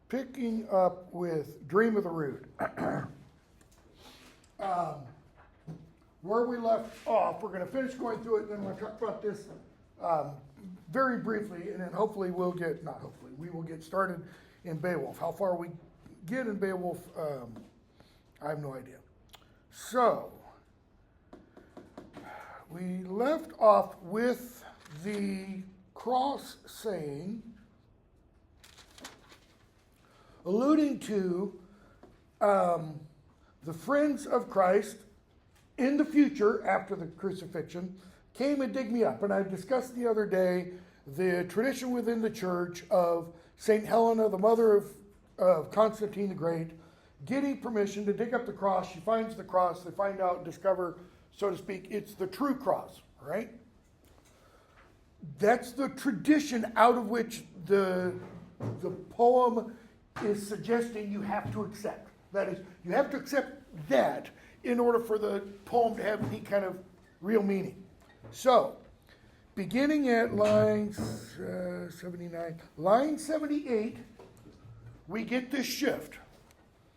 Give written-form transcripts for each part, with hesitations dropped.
picking up with Dream of the Rood. Where we left off, we're going to finish going through it, and then we're going to talk about this very briefly, and then hopefully we will get started in Beowulf. How far we get in Beowulf, I have no idea. So, we left off with the cross saying, alluding to the friends of Christ in the future, after the crucifixion, came and dig me up. And I discussed the other day the tradition within the church of St. Helena, the mother of Constantine the Great, getting permission to dig up the cross. She finds the cross. They find out, discover, so to speak, it's the true cross, right? That's the tradition out of which the poem is suggesting you have to accept. That is, you have to accept that in order for the poem to have any kind of real meaning. So, beginning at line 79, line 78, we get this shift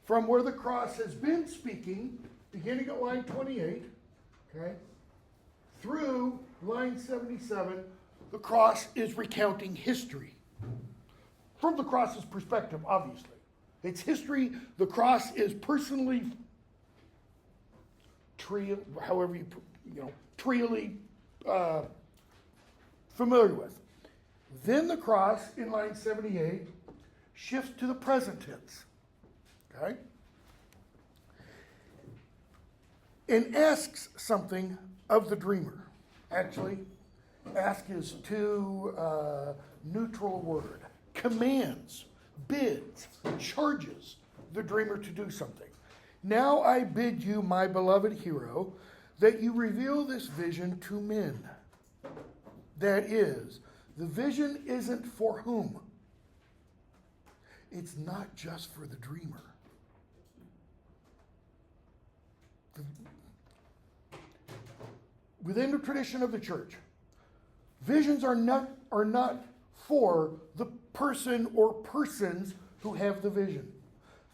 from where the cross has been speaking, beginning at line 28, okay, through line 77, the cross is recounting history. From the cross's perspective, obviously. It's history. The cross is personally, trially familiar with. Then the cross, in line 78, shifts to the present tense. Okay? And asks something of the dreamer. Actually, ask is too neutral a word. Commands, bids, charges the dreamer to do something. Now I bid you, my beloved hero, that you reveal this vision to men. That is, the vision isn't for whom? It's not just for the dreamer. Within the tradition of the church, visions are not for the person or persons who have the vision.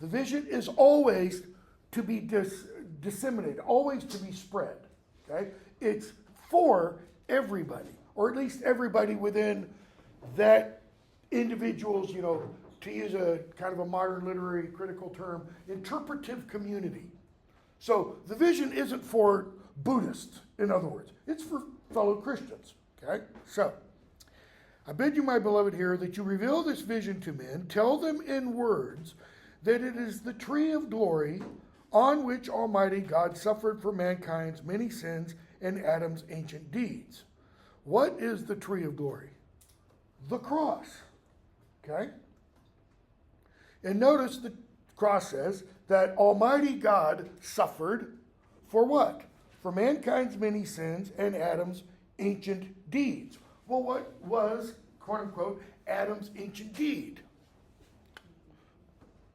The vision is always to be disseminated, always to be spread. Okay? It's for everybody, or at least everybody within that individual's, to use a kind of a modern literary critical term, interpretive community. So the vision isn't for Buddhists, in other words. It's for fellow Christians. Okay? So, I bid you, my beloved hero, that you reveal this vision to men, tell them in words that it is the tree of glory on which Almighty God suffered for mankind's many sins and Adam's ancient deeds. What is the tree of glory? The cross. Okay? And notice the cross says that Almighty God suffered for what? For mankind's many sins and Adam's ancient deeds. Well, what was, quote unquote, Adam's ancient deed?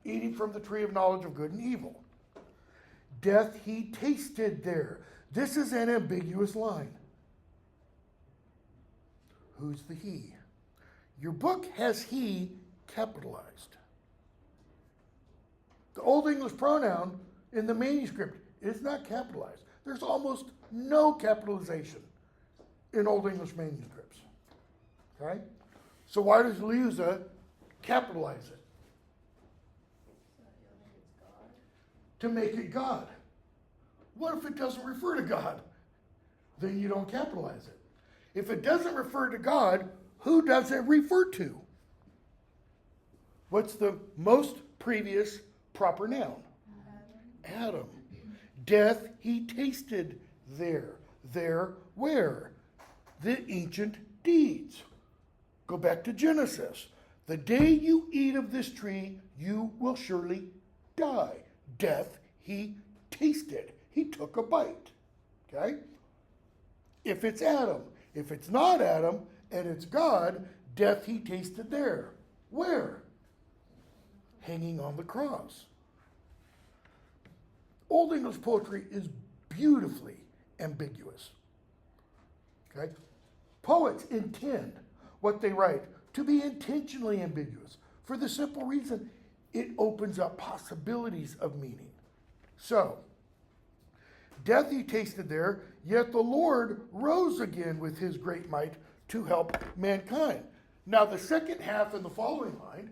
Eating from the tree of knowledge of good and evil. Death he tasted there. This is an ambiguous line. Who's the he? Your book has he capitalized. The Old English pronoun in the manuscript is not capitalized. There's almost no capitalization in Old English manuscripts. Okay? So why does Leusa capitalize it? To make it God. What if it doesn't refer to God? Then you don't capitalize it. If it doesn't refer to God, who does it refer to? What's the most previous proper noun? Adam. Death he tasted there. There where? The ancient deeds. Go back to Genesis. The day you eat of this tree, you will surely die. Death he tasted. He took a bite. Okay? If it's Adam. If it's not Adam and it's God, death he tasted there. Where? Hanging on the cross. Old English poetry is beautifully ambiguous. Okay? Poets intend what they write to be intentionally ambiguous for the simple reason it opens up possibilities of meaning. So, death he tasted there, yet the Lord rose again with his great might to help mankind. Now, the second half in the following line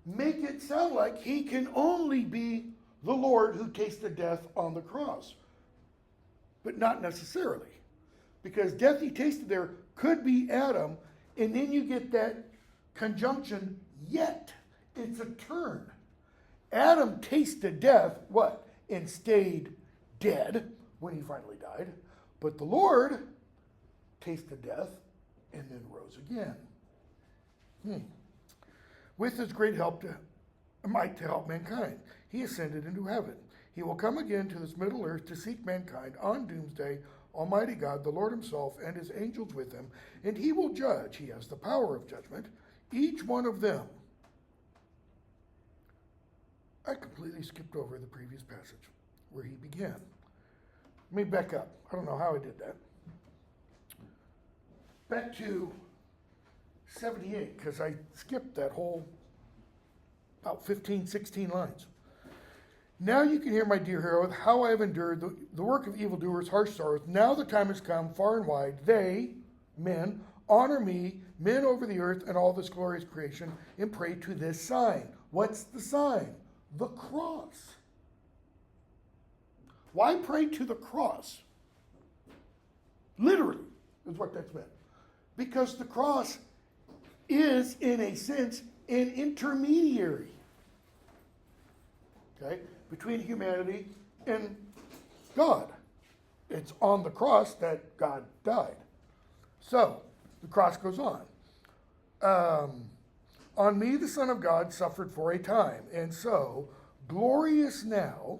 make it sound like he can only be the Lord who tasted death on the cross. But not necessarily. Because death he tasted there could be Adam, and then you get that conjunction, yet. It's a turn. Adam tasted death, what? And stayed dead when he finally died. But the Lord tasted death and then rose again. With his great might to help mankind, he ascended into heaven. He will come again to this middle earth to seek mankind on doomsday. Almighty God, the Lord himself, and his angels with him, and he will judge. He has the power of judgment, each one of them. I completely skipped over the previous passage where he began. Let me back up. I don't know how I did that. Back to 78, because I skipped that whole about 15, 16 lines. Now you can hear, my dear hero, how I have endured the work of evildoers, harsh sorrows. Now the time has come, far and wide. They, men, honor me, men over the earth and all this glorious creation, and pray to this sign. What's the sign? The cross. Why pray to the cross? Literally is what that's meant. Because the cross is, in a sense, an intermediary. Okay? Between humanity and God. It's on the cross that God died. So, the cross goes on. On me the Son of God suffered for a time, and so, glorious now,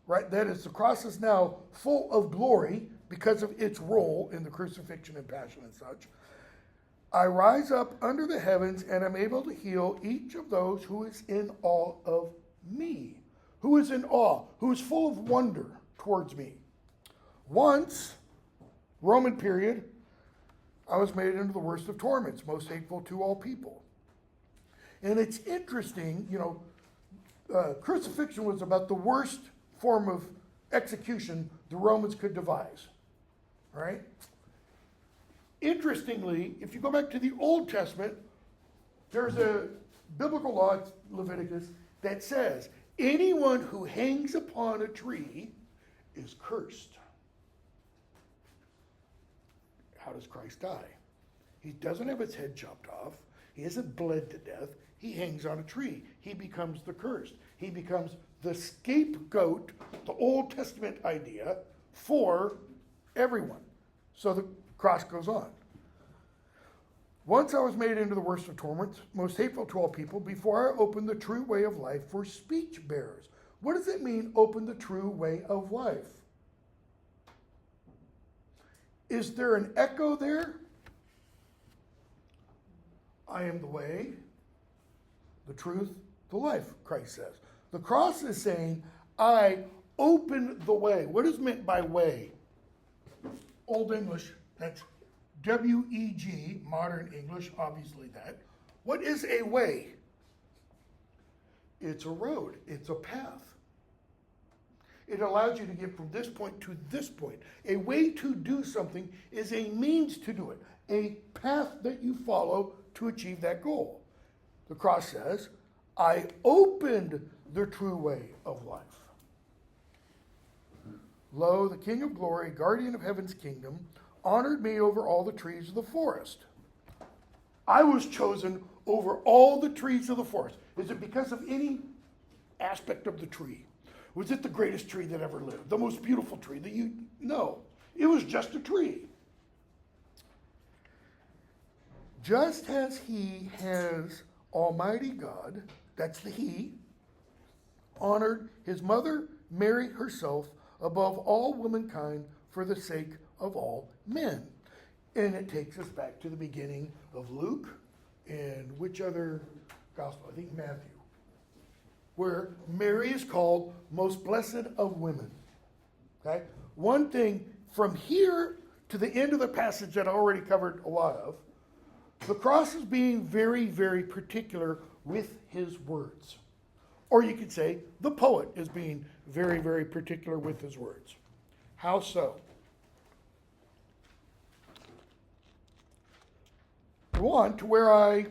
right, that is, the cross is now full of glory because of its role in the crucifixion and passion and such. I rise up under the heavens and am able to heal each of those who is in awe of me. Who is in awe, who is full of wonder towards me. Once, Roman period, I was made into the worst of torments, most hateful to all people. And it's interesting, crucifixion was about the worst form of execution the Romans could devise, right? Interestingly, if you go back to the Old Testament, there's a biblical law, Leviticus, that says, anyone who hangs upon a tree is cursed. How does Christ die? He doesn't have his head chopped off. He isn't bled to death. He hangs on a tree. He becomes the cursed. He becomes the scapegoat, the Old Testament idea, for everyone. So the cross goes on. Once I was made into the worst of torments, most hateful to all people, before I opened the true way of life for speech bearers. What does it mean, open the true way of life? Is there an echo there? I am the way, the truth, the life, Christ says. The cross is saying, I open the way. What is meant by way? Old English, that's W-E-G, modern English, obviously that. What is a way? It's a road. It's a path. It allows you to get from this point to this point. A way to do something is a means to do it, a path that you follow to achieve that goal. The cross says, I opened the true way of life. Lo, the King of glory, guardian of heaven's kingdom, honored me over all the trees of the forest. I was chosen over all the trees of the forest. Is it because of any aspect of the tree? Was it the greatest tree that ever lived? The most beautiful tree that you know? It was just a tree. Just as he has Almighty God, that's the he, honored his mother Mary herself above all womankind for the sake of all men. And it takes us back to the beginning of Luke and which other gospel? I think Matthew, where Mary is called most blessed of women. Okay? One thing from here to the end of the passage that I already covered a lot of, the cross is being very, very particular with his words. Or you could say the poet is being very, very particular with his words. How so? Go on to where I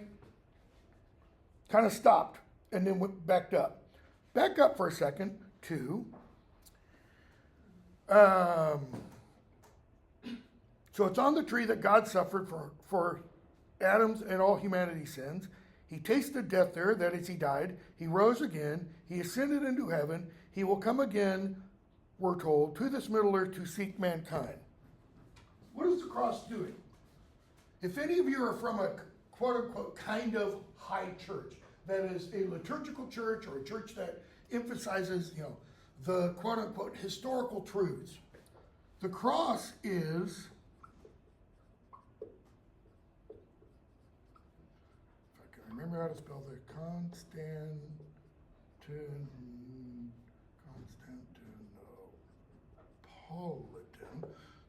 kind of stopped and then went backed up. Back up for a second to, so it's on the tree that God suffered for Adam's and all humanity's sins. He tasted death there, that is, he died. He rose again. He ascended into heaven. He will come again, we're told, to this Middle Earth to seek mankind. What is the cross doing? If any of you are from a quote-unquote kind of high church, that is a liturgical church or a church that emphasizes, the quote-unquote historical truths, the cross is, if I can remember how to spell the Constantinopolitan.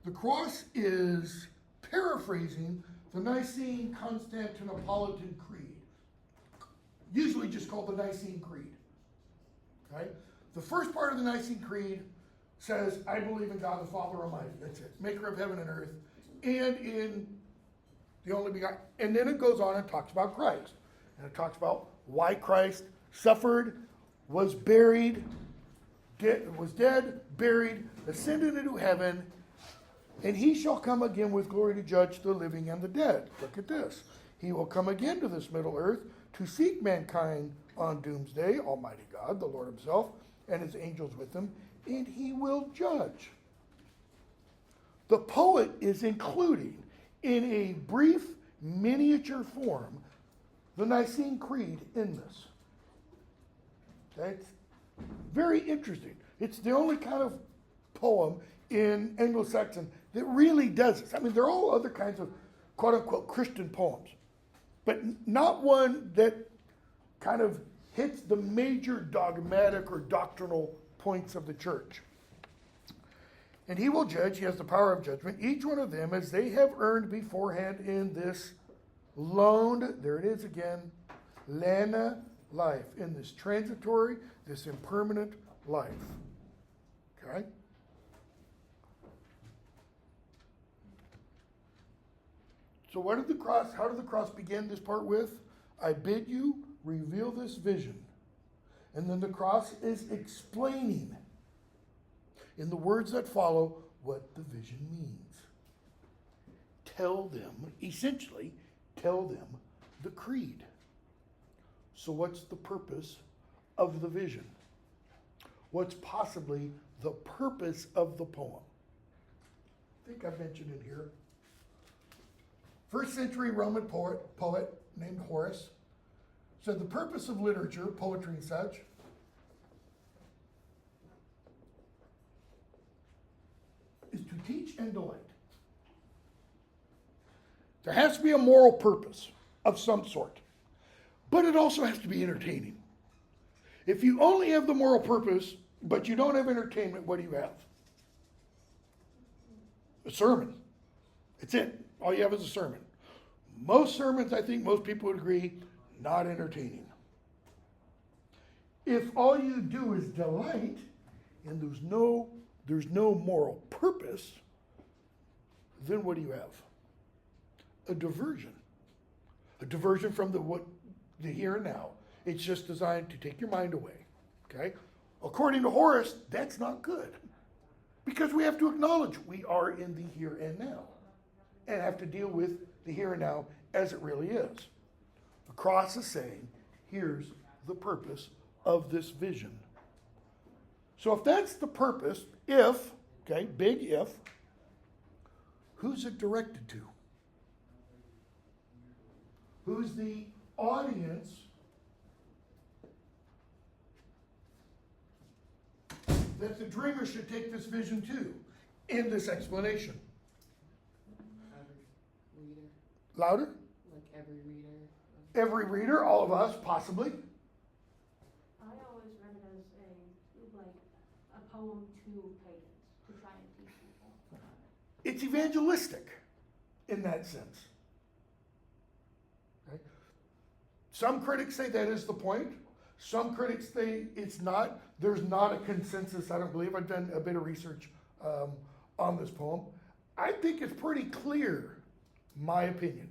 The cross is paraphrasing the Nicene Constantinopolitan Creed, usually just called the Nicene Creed. Okay? The first part of the Nicene Creed says, I believe in God the Father Almighty. That's it. Maker of heaven and earth. And in the only begotten. And then it goes on and talks about Christ. And it talks about why Christ suffered, was buried, was dead, buried, ascended into heaven, and he shall come again with glory to judge the living and the dead. Look at this. He will come again to this middle earth to seek mankind on doomsday, Almighty God, the Lord himself, and his angels with him, and he will judge. The poet is including in a brief miniature form the Nicene Creed in this. Okay? It's very interesting. It's the only kind of poem in Anglo-Saxon that really does this. I mean, there are all other kinds of quote-unquote Christian poems, but not one that kind of hits the major dogmatic or doctrinal points of the church. And he will judge, he has the power of judgment, each one of them as they have earned beforehand in this loaned, there it is again, lana life, in this transitory, this impermanent life. Okay? So how did the cross begin this part with? I bid you reveal this vision. And then the cross is explaining in the words that follow what the vision means. Essentially, tell them the creed. So what's the purpose of the vision? What's possibly the purpose of the poem? I think I mentioned it here. First century Roman poet named Horace said the purpose of literature, poetry and such, is to teach and delight. There has to be a moral purpose of some sort, but it also has to be entertaining. If you only have the moral purpose, but you don't have entertainment, what do you have? A sermon. That's it. All you have is a sermon. Most sermons, I think most people would agree, not entertaining. If all you do is delight, and there's no moral purpose, then what do you have? A diversion. A diversion from the here and now. It's just designed to take your mind away. Okay? According to Horace, that's not good. Because we have to acknowledge we are in the here and now. And have to deal with the here and now as it really is. The cross is saying, here's the purpose of this vision. So if that's the purpose, big if, who's it directed to? Who's the audience that the dreamer should take this vision to in this explanation? Every reader. Louder? Like every reader. Every reader, all of us, possibly. I always read it as a poem to pagans, to try and teach people. It's evangelistic in that sense. Okay? Some critics say that is the point. Some critics say it's not. There's not a consensus, I don't believe. I've done a bit of research on this poem. I think it's pretty clear, my opinion.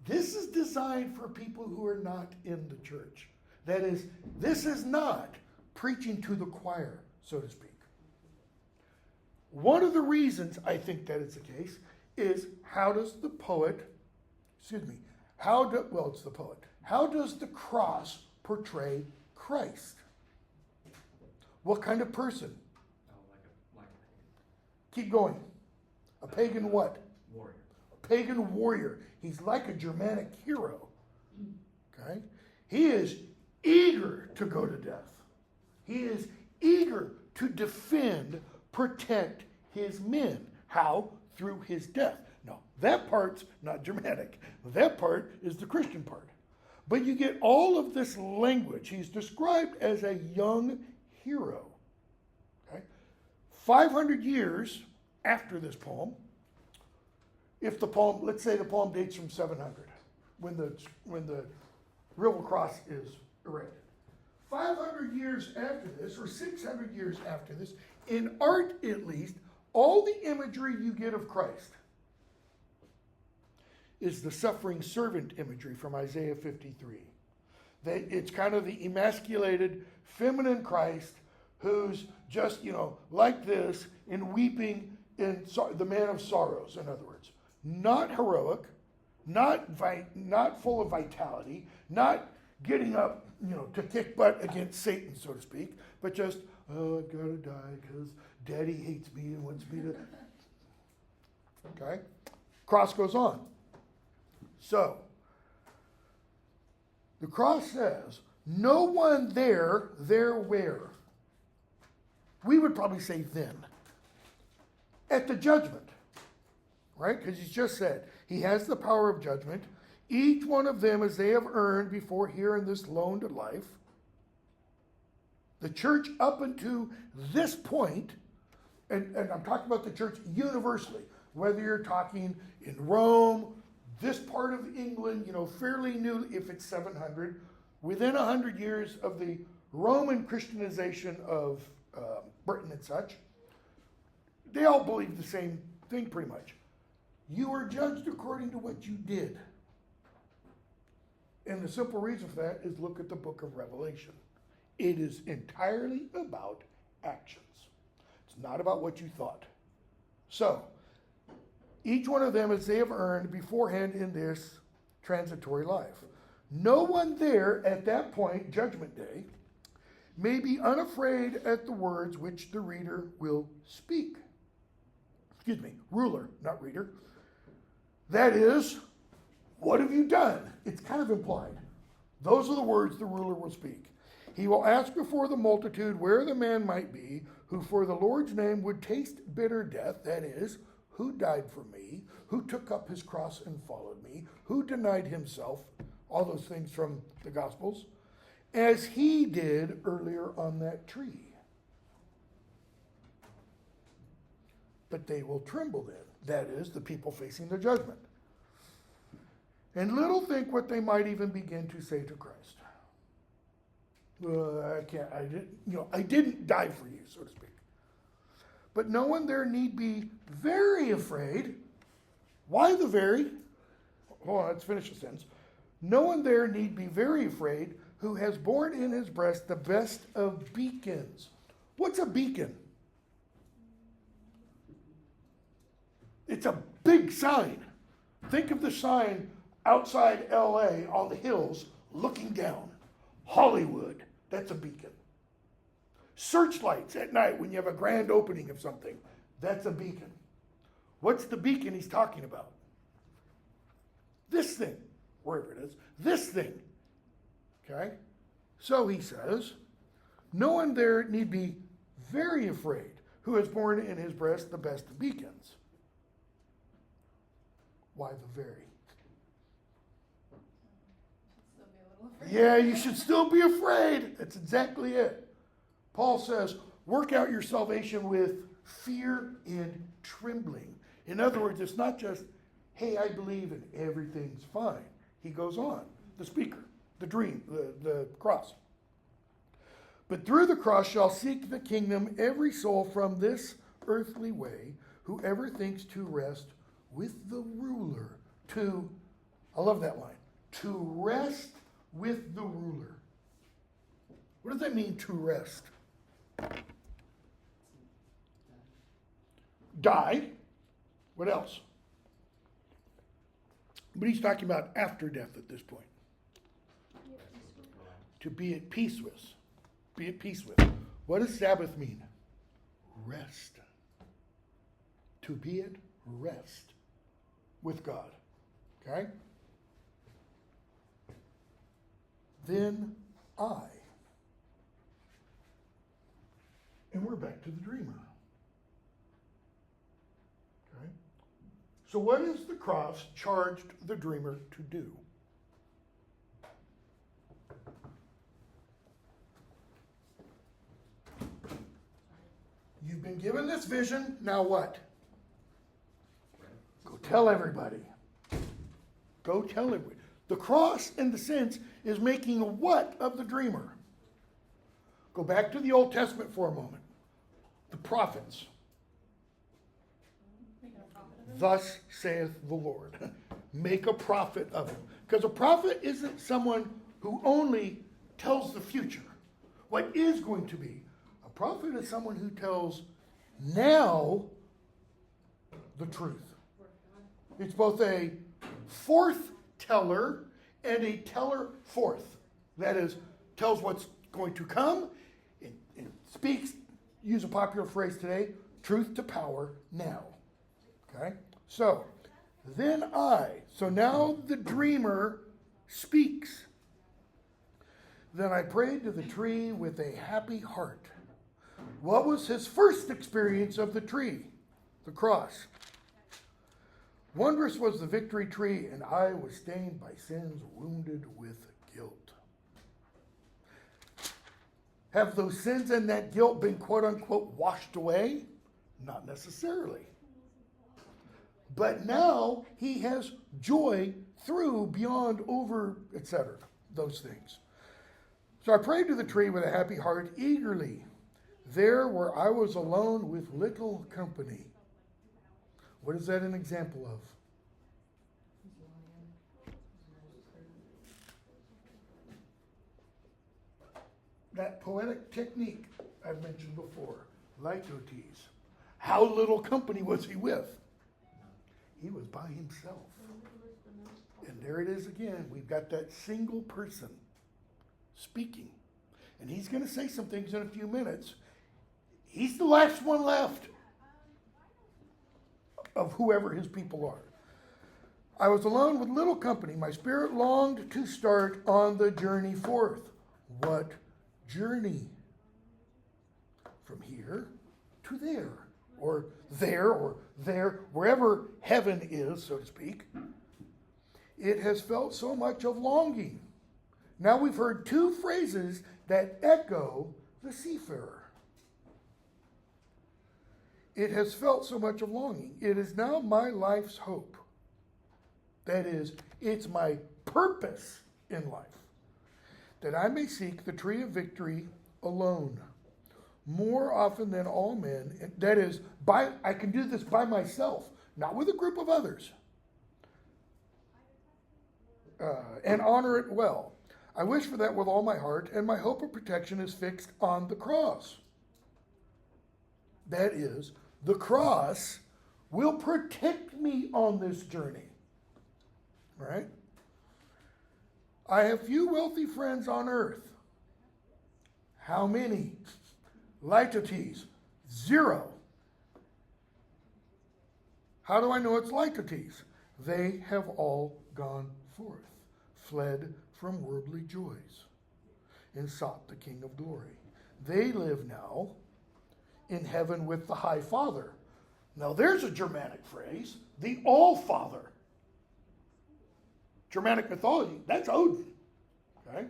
This is designed for people who are not in the church. That is, this is not preaching to the choir, so to speak. One of the reasons I think that is the case is how does the poet, it's the poet, how does the cross portray Christ? What kind of person? Oh, like a Keep going. A pagan what? warrior. A pagan warrior. He's like a Germanic hero. Okay? He is eager to go to death. He is eager to defend, protect his men. How? Through his death. No, that part's not Germanic. That part is the Christian part. But you get all of this language. He's described as a young hero. Okay? 500 years after this poem, if the poem, let's say the poem dates from 700, when the real cross is erected. 500 years after this, or 600 years after this, in art at least, all the imagery you get of Christ is the suffering servant imagery from Isaiah 53. It's kind of the emasculated, feminine Christ who's just, like this, and weeping in the man of sorrows, in other words. Not heroic, not full of vitality, not getting up, to kick butt against Satan, so to speak, but just, oh, I've got to die because Daddy hates me and wants me to. Okay? Cross goes on. So, the cross says, no one there where? We would probably say then. At the judgment. Right? Because he's just said, he has the power of judgment. Each one of them as they have earned before here in this loaned life. The church up until this point, and I'm talking about the church universally, whether you're talking in Rome, this part of England, fairly new if it's 700, within 100 years of the Roman Christianization of Britain and such, they all believe the same thing pretty much. You are judged according to what you did. And the simple reason for that is look at the book of Revelation. It is entirely about actions. It's not about what you thought. So, each one of them as they have earned beforehand in this transitory life. No one there at that point, Judgment Day, may be unafraid at the words which the reader will speak. Ruler, not reader. That is, what have you done? It's kind of implied. Those are the words the ruler will speak. He will ask before the multitude where the man might be, who for the Lord's name would taste bitter death, that is, who died for me, who took up his cross and followed me, who denied himself, all those things from the Gospels, as he did earlier on that tree. But they will tremble then, that is, the people facing the judgment, and little think what they might even begin to say to Christ. I didn't die for you, so to speak. But no one there need be very afraid. Why the very? Hold on, let's finish the sentence. No one there need be very afraid who has borne in his breast the best of beacons. What's a beacon? It's a big sign. Think of the sign outside LA on the hills looking down. Hollywood, that's a beacon. Searchlights at night when you have a grand opening of something, that's a beacon. What's the beacon he's talking about? This thing, wherever it is, this thing. Okay? So he says, no one there need be very afraid who has borne in his breast the best of beacons. Why the very? Yeah, you should still be afraid. That's exactly it. Paul says, work out your salvation with fear and trembling. In other words, it's not just, hey, I believe and everything's fine. He goes on, the speaker, the dream, the cross. But through the cross shall seek the kingdom every soul from this earthly way, whoever thinks to rest with the ruler. I love that line, to rest with the ruler. What does that mean, to rest? Die. What else? But he's talking about after death at this point. To be at peace with. Be at peace with. What does Sabbath mean? Rest. To be at rest with God. Okay? Then I. And we're back to the dreamer. Okay? So what is the cross charged the dreamer to do? You've been given this vision, now what? Go tell everybody. Go tell everybody. The cross, in the sense, is making a what of the dreamer? Go back to the Old Testament for a moment. The prophets. Thus saith the Lord. Make a prophet of him. Because a prophet isn't someone who only tells the future, what is going to be. A prophet is someone who tells now the truth. It's both a forth teller and a teller forth. That is, tells what's going to come and speaks, use a popular phrase today, truth to power now. Okay? So, then so now the dreamer speaks. Then I prayed to the tree with a happy heart. What was his first experience of the tree? The cross. Wondrous was the victory tree, and I was stained by sins, wounded with guilt. Have those sins and that guilt been quote unquote washed away? Not necessarily. But now he has joy through, beyond, over, etc. Those things. So I prayed to the tree with a happy heart, eagerly, there where I was alone with little company. What is that an example of? That poetic technique I've mentioned before, litotes. How little company was he with? He was by himself. And there it is again. We've got that single person speaking. And he's going to say some things in a few minutes. He's the last one left of whoever his people are. I was alone with little company. My spirit longed to start on the journey forth. What journey? From here to there, or there, wherever heaven is, so to speak. It has felt so much of longing. Now we've heard two phrases that echo the seafarer. It has felt so much of longing. It is now my life's hope. That is, it's my purpose in life, that I may seek the tree of victory alone, more often than all men. That is, I can do this by myself, not with a group of others, and honor it well. I wish for that with all my heart, and my hope of protection is fixed on the cross. That is, the cross will protect me on this journey. Right? I have few wealthy friends on earth. How many? Litotes, 0. How do I know it's litotes? They have all gone forth, fled from worldly joys, and sought the King of glory. They live now in heaven with the High Father. Now there's a Germanic phrase, the All-Father. Germanic mythology, that's Odin. Okay?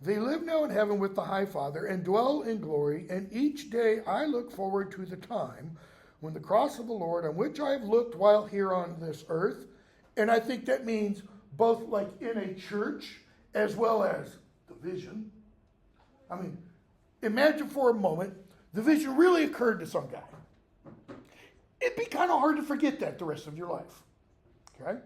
They live now in heaven with the High Father and dwell in glory, and each day I look forward to the time when the cross of the Lord, on which I have looked while here on this earth, and I think that means both like in a church as well as the vision, I mean, imagine for a moment the vision really occurred to some guy. It'd be kind of hard to forget that the rest of your life. Okay?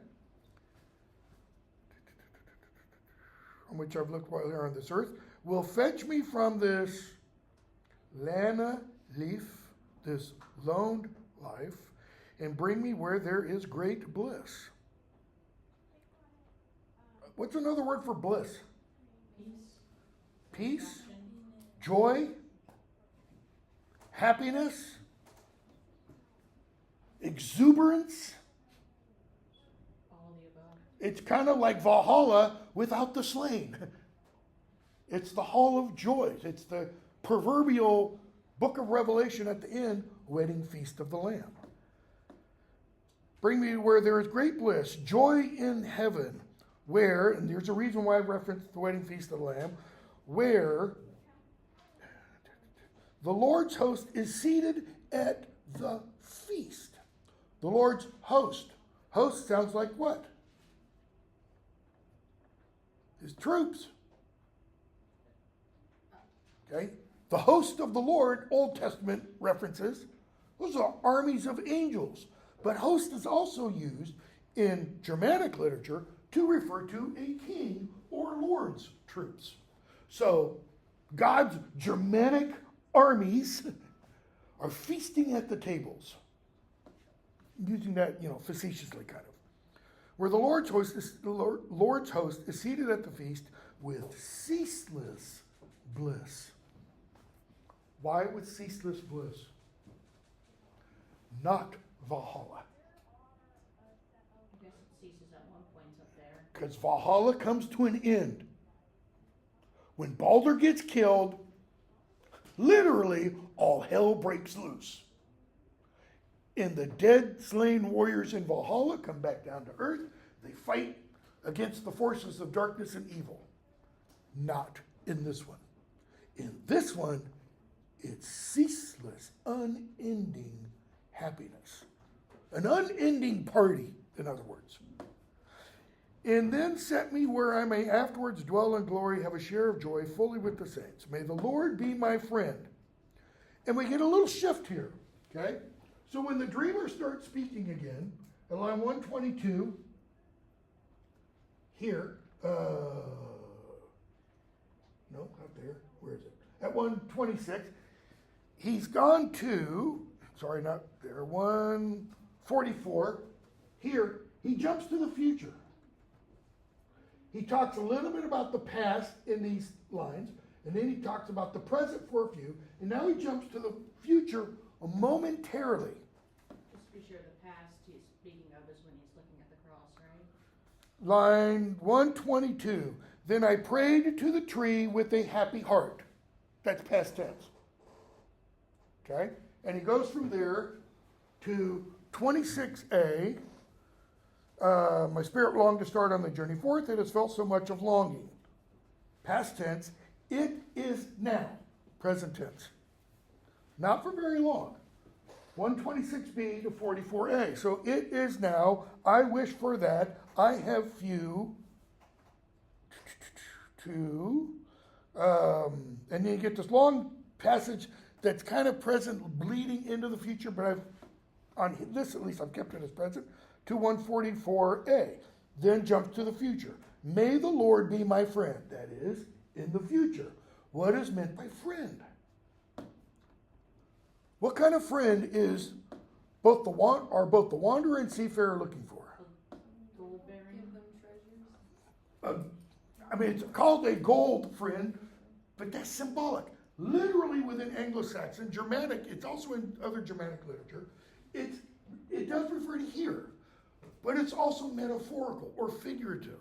On which I've looked while here on this earth, will fetch me from this lana leaf, this lone life, and bring me where there is great bliss. What's another word for bliss? Peace, joy, happiness, exuberance. All of the above. It's kind of like Valhalla without the slain. It's the hall of joys. It's the proverbial book of Revelation at the end, wedding feast of the Lamb. Bring me where there is great bliss, joy in heaven, where, and there's a reason why I referenced the wedding feast of the Lamb, where the Lord's host is seated at the feast. The Lord's host. Host sounds like what? His troops. Okay? The host of the Lord, Old Testament references, those are armies of angels. But host is also used in Germanic literature to refer to a king or lord's troops. So God's Germanic armies are feasting at the tables. Using that, facetiously kind of. Where the Lord's host is seated at the feast with ceaseless bliss. Why with ceaseless bliss? Not Valhalla. I guess it ceases at one point up there. Because Valhalla comes to an end. When Balder gets killed, literally all hell breaks loose. And the dead, slain warriors in Valhalla come back down to earth. They fight against the forces of darkness and evil. Not in this one. In this one, it's ceaseless, unending happiness. An unending party, in other words. And then set me where I may afterwards dwell in glory, have a share of joy fully with the saints. May the Lord be my friend. And we get a little shift here, okay? So when the dreamer starts speaking again, at line 122, here, no, not there, where is it? At 126, he's gone to, sorry, not there, 144. Here, he jumps to the future. He talks a little bit about the past in these lines, and then he talks about the present for a few, and now he jumps to the future momentarily. Just to be sure, the past he's speaking of is when he's looking at the cross, right? Line 122. Then I prayed to the tree with a happy heart. That's past tense. Okay? And he goes from there to 26a. My spirit longed to start on the journey forth. It has felt so much of longing. Past tense. It is now. Present tense. Not for very long. 126b to 44a. So it is now. I wish for that. I have few. To. And then you get this long passage that's kind of present, bleeding into the future, but on this at least I've kept it as present, to 144a. Then jumps to the future. May the Lord be my friend. That is, in the future. What is meant by friend? What kind of friend is both the wanderer and seafarer looking for? Gold bearing. Give them treasures. It's called a gold friend, but that's symbolic. Literally within Anglo-Saxon, Germanic, it's also in other Germanic literature, it does refer to here, but it's also metaphorical or figurative.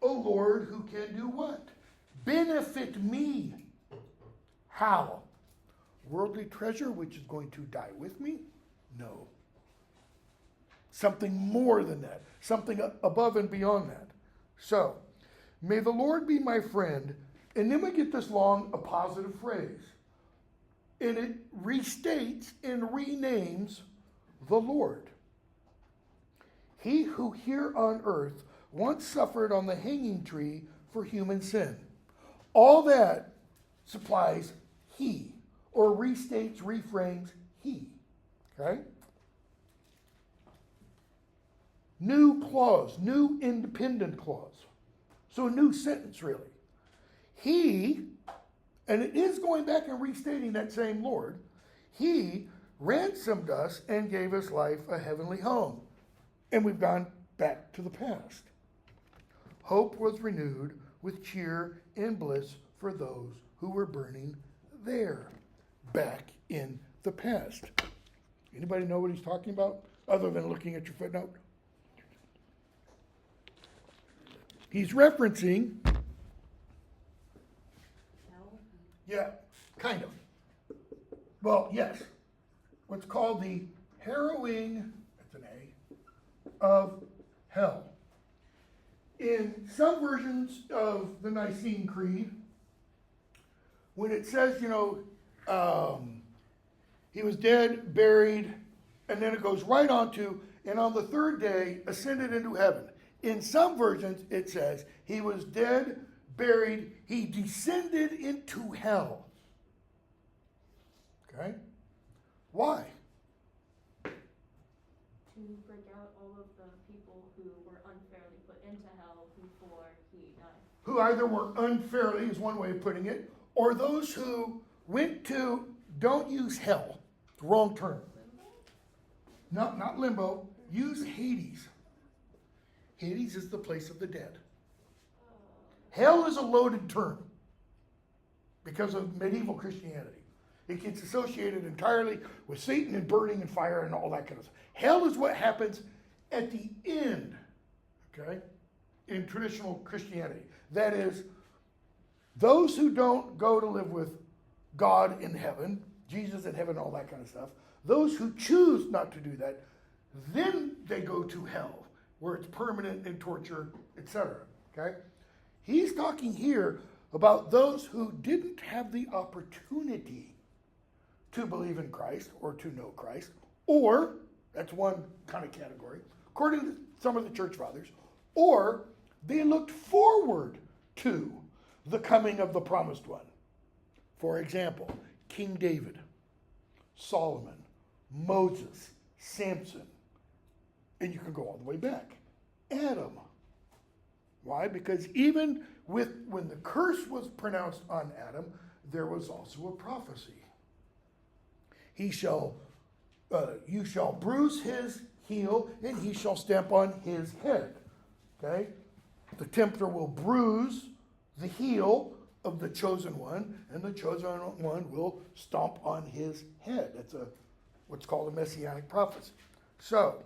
O Lord, who can do what? Benefit me. How? Worldly treasure, which is going to die with me? No. Something more than that. Something above and beyond that. So, may the Lord be my friend. And then we get this long appositive phrase. And it restates and renames the Lord. He who here on earth once suffered on the hanging tree for human sin. All that supplies he, or restates, reframes he. Okay? New clause, new independent clause. So a new sentence, really. He, and it is going back and restating that same Lord, he ransomed us and gave us life, a heavenly home. And we've gone back to the past. Hope was renewed with cheer and bliss for those who were burning there, back in the past. Anybody know what he's talking about, other than looking at your footnote? He's referencing, Hell? yeah, kind of. Well, yes. What's called the harrowing, that's an A, of hell. In some versions of the Nicene Creed, when it says, he was dead, buried, and then it goes right on to, and on the third day ascended into heaven. In some versions, it says, he was dead, buried, he descended into hell. Okay? Why? To break out all of the people who were unfairly put into hell before he died. Who either were unfairly, is one way of putting it, or those who went to, don't use hell, wrong term. Not limbo, use Hades. Hades is the place of the dead. Hell is a loaded term because of medieval Christianity. It gets associated entirely with Satan and burning and fire and all that kind of stuff. Hell is what happens at the end, okay, in traditional Christianity. That is, those who don't go to live with God in heaven, Jesus in heaven, all that kind of stuff, those who choose not to do that, then they go to hell, where it's permanent and torture, etc. Okay? He's talking here about those who didn't have the opportunity to believe in Christ or to know Christ, or, that's one kind of category, according to some of the church fathers, or they looked forward to the coming of the promised one. For example, King David, Solomon, Moses, Samson, and you can go all the way back. Adam. Why? Because even when the curse was pronounced on Adam, there was also a prophecy. You shall bruise his heel, and he shall stamp on his head. Okay? The tempter will bruise the heel of the chosen one, and the chosen one will stomp on his head. That's what's called a messianic prophecy. So,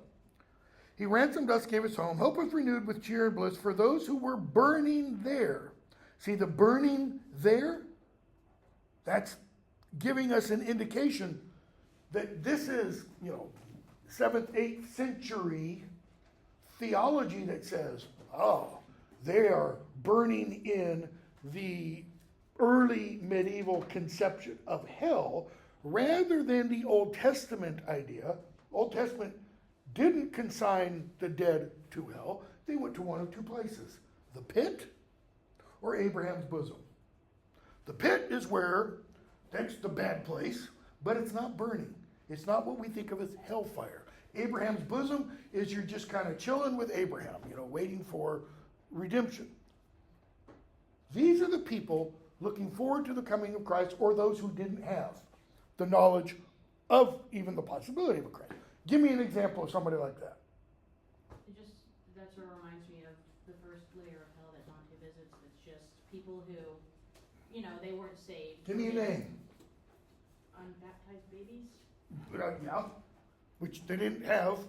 he ransomed us, gave us home. Hope was renewed with cheer and bliss for those who were burning there. See, the burning there, that's giving us an indication that this is, 7th, 8th century theology that says, they are burning in the early medieval conception of hell rather than the Old Testament idea. Old Testament didn't consign the dead to hell. They went to one of two places, the pit or Abraham's bosom. The pit is where, that's the bad place, but it's not burning. It's not what we think of as hellfire. Abraham's bosom is you're just kind of chilling with Abraham, waiting for redemption. These are the people looking forward to the coming of Christ, or those who didn't have the knowledge of even the possibility of a Christ. Give me an example of somebody like that. That's what reminds me of the first layer of hell that Dante visits. It's just people who, they weren't saved. Give me a name. Unbaptized babies? Yeah, which they didn't have,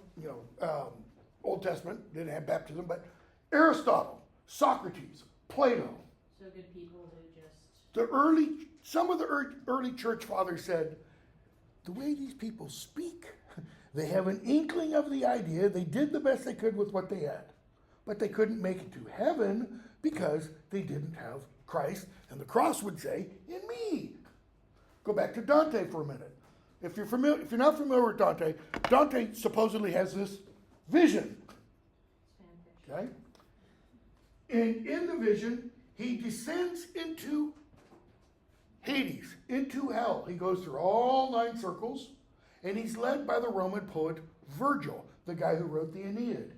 Old Testament, didn't have baptism, but Aristotle, Socrates, Plato. So good people who just... Some of the early church fathers said, the way these people speak, they have an inkling of the idea, they did the best they could with what they had, but they couldn't make it to heaven because they didn't have Christ, and the cross would say, in me. Go back to Dante for a minute. If you're not familiar with Dante, Dante supposedly has this vision. Okay? And in the vision, he descends into Hades, into hell. He goes through all 9 circles, and he's led by the Roman poet Virgil, the guy who wrote the Aeneid.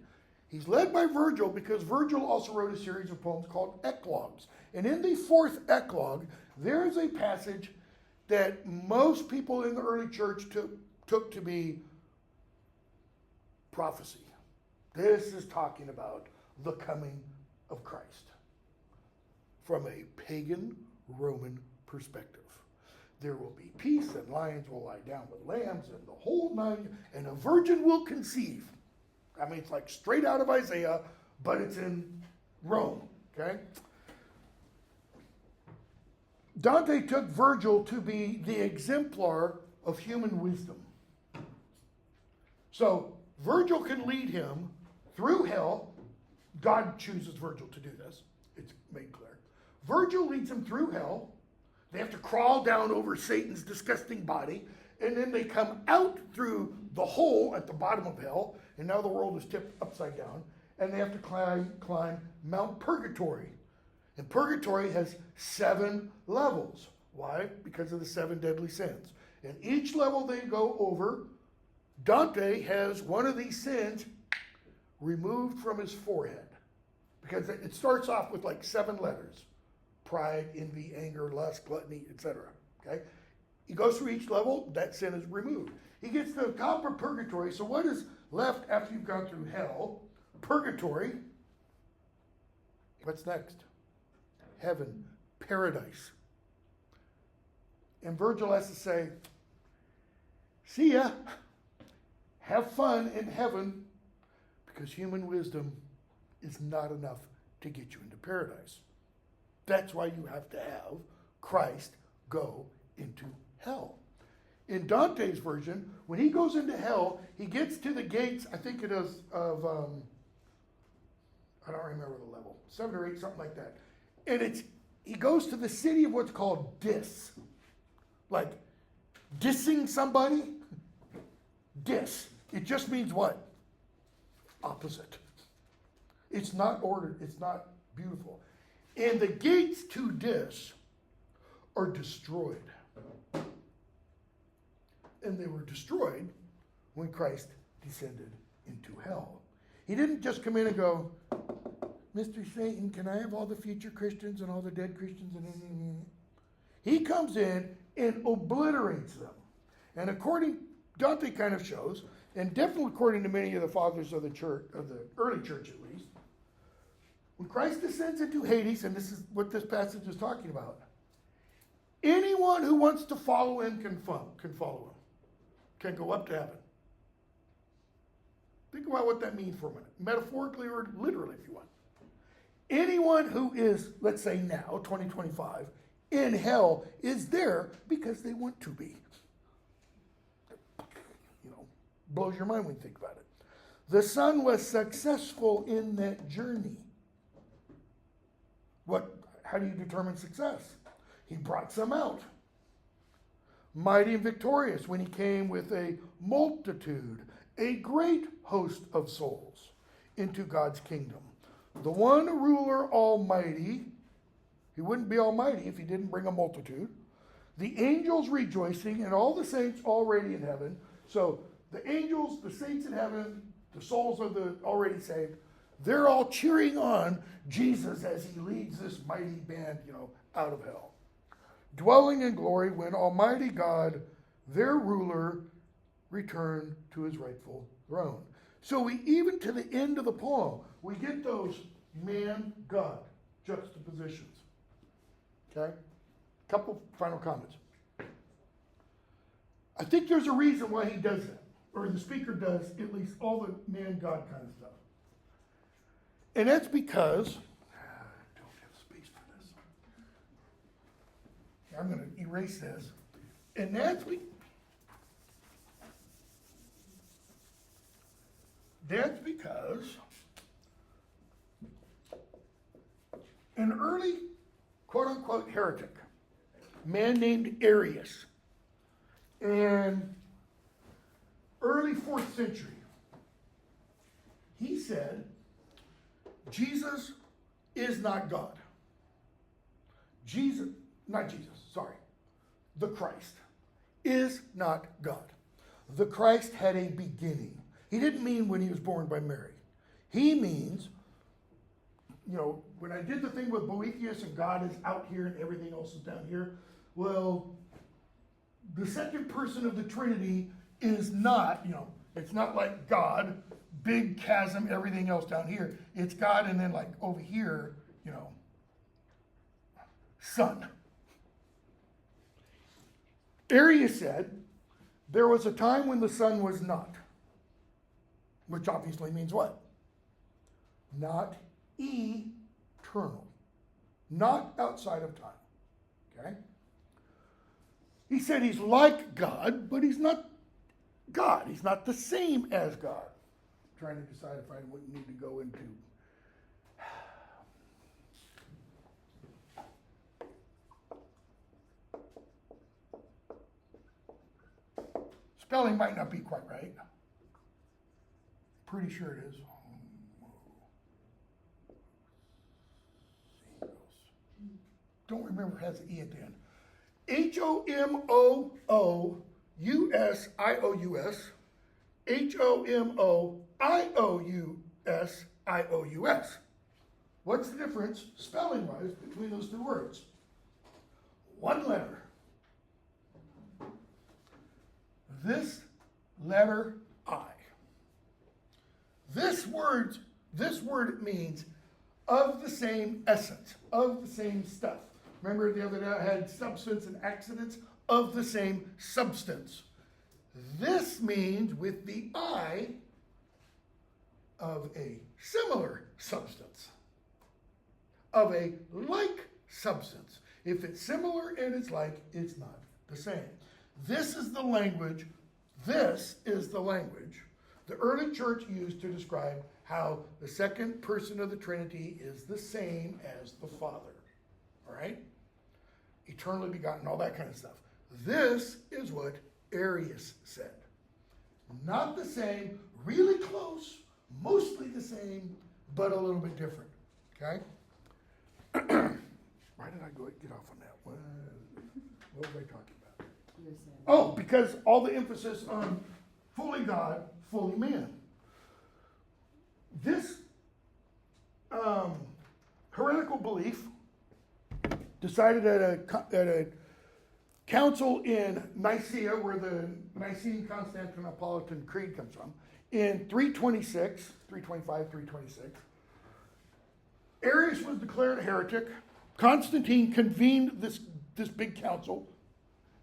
He's led by Virgil because Virgil also wrote a series of poems called eclogues. And in the 4th eclogue, there is a passage that most people in the early church took to be prophecy. This is talking about the coming of Christ from a pagan Roman perspective. There will be peace, and lions will lie down with lambs, and the whole 9, and a virgin will conceive. I mean, it's like straight out of Isaiah, but it's in Rome, okay? Dante took Virgil to be the exemplar of human wisdom. So Virgil can lead him through hell. God chooses Virgil to do this. It's made clear. Virgil leads him through hell. They have to crawl down over Satan's disgusting body, and then they come out through the hole at the bottom of hell, and now the world is tipped upside down, and they have to climb Mount Purgatory. And Purgatory has 7 levels. Why? Because of the 7 deadly sins. And each level they go over, Dante has one of these sins removed from his forehead. Because it starts off with like 7 letters. Pride, envy, anger, lust, gluttony, etc. Okay? He goes through each level, that sin is removed. He gets to the top of Purgatory. So what is left after you've gone through hell? Purgatory. What's next? Heaven, paradise. And Virgil has to say, see ya. Have fun in heaven, because human wisdom is not enough to get you into paradise. That's why you have to have Christ go into hell. In Dante's version, when he goes into hell, he gets to the gates, I think it is of, I don't remember the level, 7 or 8, something like that. And he goes to the city of what's called Dis. Like dissing somebody. Dis. It just means what? Opposite. It's not ordered. It's not beautiful. And the gates to Dis are destroyed. And they were destroyed when Christ descended into hell. He didn't just come in and go, Mr. Satan, can I have all the future Christians and all the dead Christians? He comes in and obliterates them. And Dante kind of shows, and definitely according to many of the fathers of the church, of the early church at least, when Christ descends into Hades, and this is what this passage is talking about, anyone who wants to follow him can follow him, can go up to heaven. Think about what that means for a minute, metaphorically or literally if you want. Anyone who is, let's say now, 2025, in hell is there because they want to be. Blows your mind when you think about it. The Son was successful in that journey. How do you determine success? He brought some out. Mighty and victorious when he came with a multitude, a great host of souls into God's kingdom. The one ruler almighty, he wouldn't be almighty if he didn't bring a multitude. The angels rejoicing and all the saints already in heaven. So the angels, the saints in heaven, the souls of the already saved, they're all cheering on Jesus as he leads this mighty band, out of hell. Dwelling in glory when Almighty God, their ruler, returned to his rightful throne. So even to the end of the poem, we get those man-God juxtapositions. Okay? Couple final comments. I think there's a reason why he does that, or the speaker does at least all the man-God kind of stuff. And that's because, I don't have space for this. I'm going to erase this. And that's because an early quote-unquote heretic, man named Arius, in early 4th century, he said, Jesus is not God. the Christ is not God. The Christ had a beginning. He didn't mean when he was born by Mary. He means, when I did the thing with Boethius and God is out here and everything else is down here, well, the second person of the Trinity is not, it's not like God, big chasm, everything else down here. It's God, and then like over here, Son. Arius said, there was a time when the Son was not, which obviously means what? Not eternal. Not outside of time. Okay? He said he's like God, but he's not God. He's not the same as God. I'm trying to decide if I need to go into. Spelling might not be quite right. Pretty sure it is. Don't remember it has an E at the end. Homoousious, Homoiousious. What's the difference, spelling-wise, between those two words? One letter. This letter I. This word means of the same essence, of the same stuff. Remember the other day I had substance and accidents, of the same substance. This means with the I of a similar substance, of a like substance. If it's similar and it's like, it's not the same. This is the language the early church used to describe how the second person of the Trinity is the same as the Father. All right? Eternally begotten, all that kind of stuff. This is what Arius said. Not the same, really close, mostly the same, but a little bit different. Okay? Why did I get off on that? What was I talking about? Oh, because all the emphasis on fully God, fully man. This heretical belief decided at a council in Nicaea, where the Nicene-Constantinopolitan Creed comes from, in 325, 326. Arius was declared a heretic. Constantine convened this big council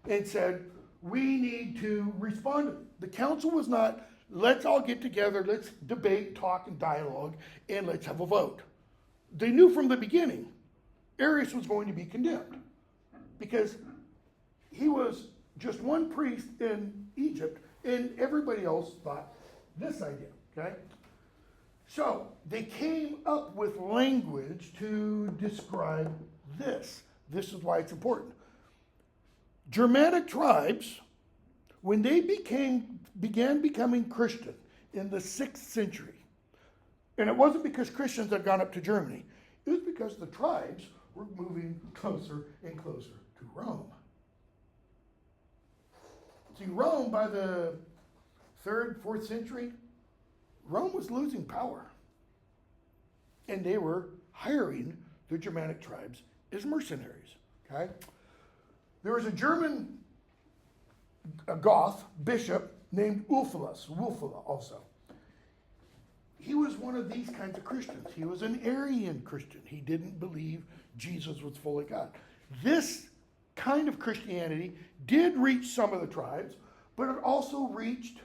and said, we need to respond to it. The council was not, let's all get together, let's debate, talk, and dialogue, and let's have a vote. They knew from the beginning Arius was going to be condemned because he was just one priest in Egypt, and everybody else thought this idea, okay? So they came up with language to describe this. This is why it's important. Germanic tribes, when they began becoming Christian in the 6th century, and it wasn't because Christians had gone up to Germany, it was because the tribes were moving closer and closer to Rome. See, Rome, by the 3rd, 4th century, Rome was losing power. And they were hiring the Germanic tribes as mercenaries, okay? There was a German Goth bishop named Wulfula also. He was one of these kinds of Christians. He was an Arian Christian. He didn't believe Jesus was fully God. This kind of Christianity did reach some of the tribes, but it also reached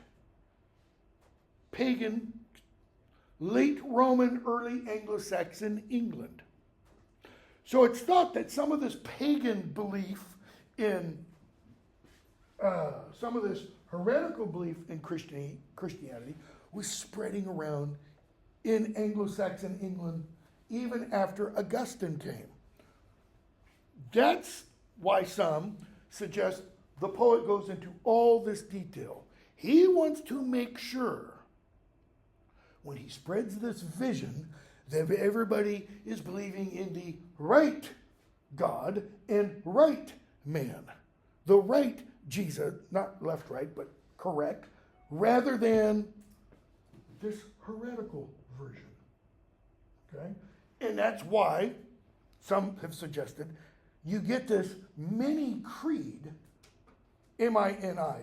pagan, late Roman, early Anglo-Saxon England. So it's thought that some of this pagan belief in, some of this heretical belief in Christianity was spreading around in Anglo-Saxon England even after Augustine came. That's why some suggest the poet goes into all this detail. He wants to make sure when he spreads this vision that everybody is believing in the right God and right man. the right Jesus, not left, right, but correct, rather than this heretical version. Okay? And that's why some have suggested you get this mini creed, M-I-N-I,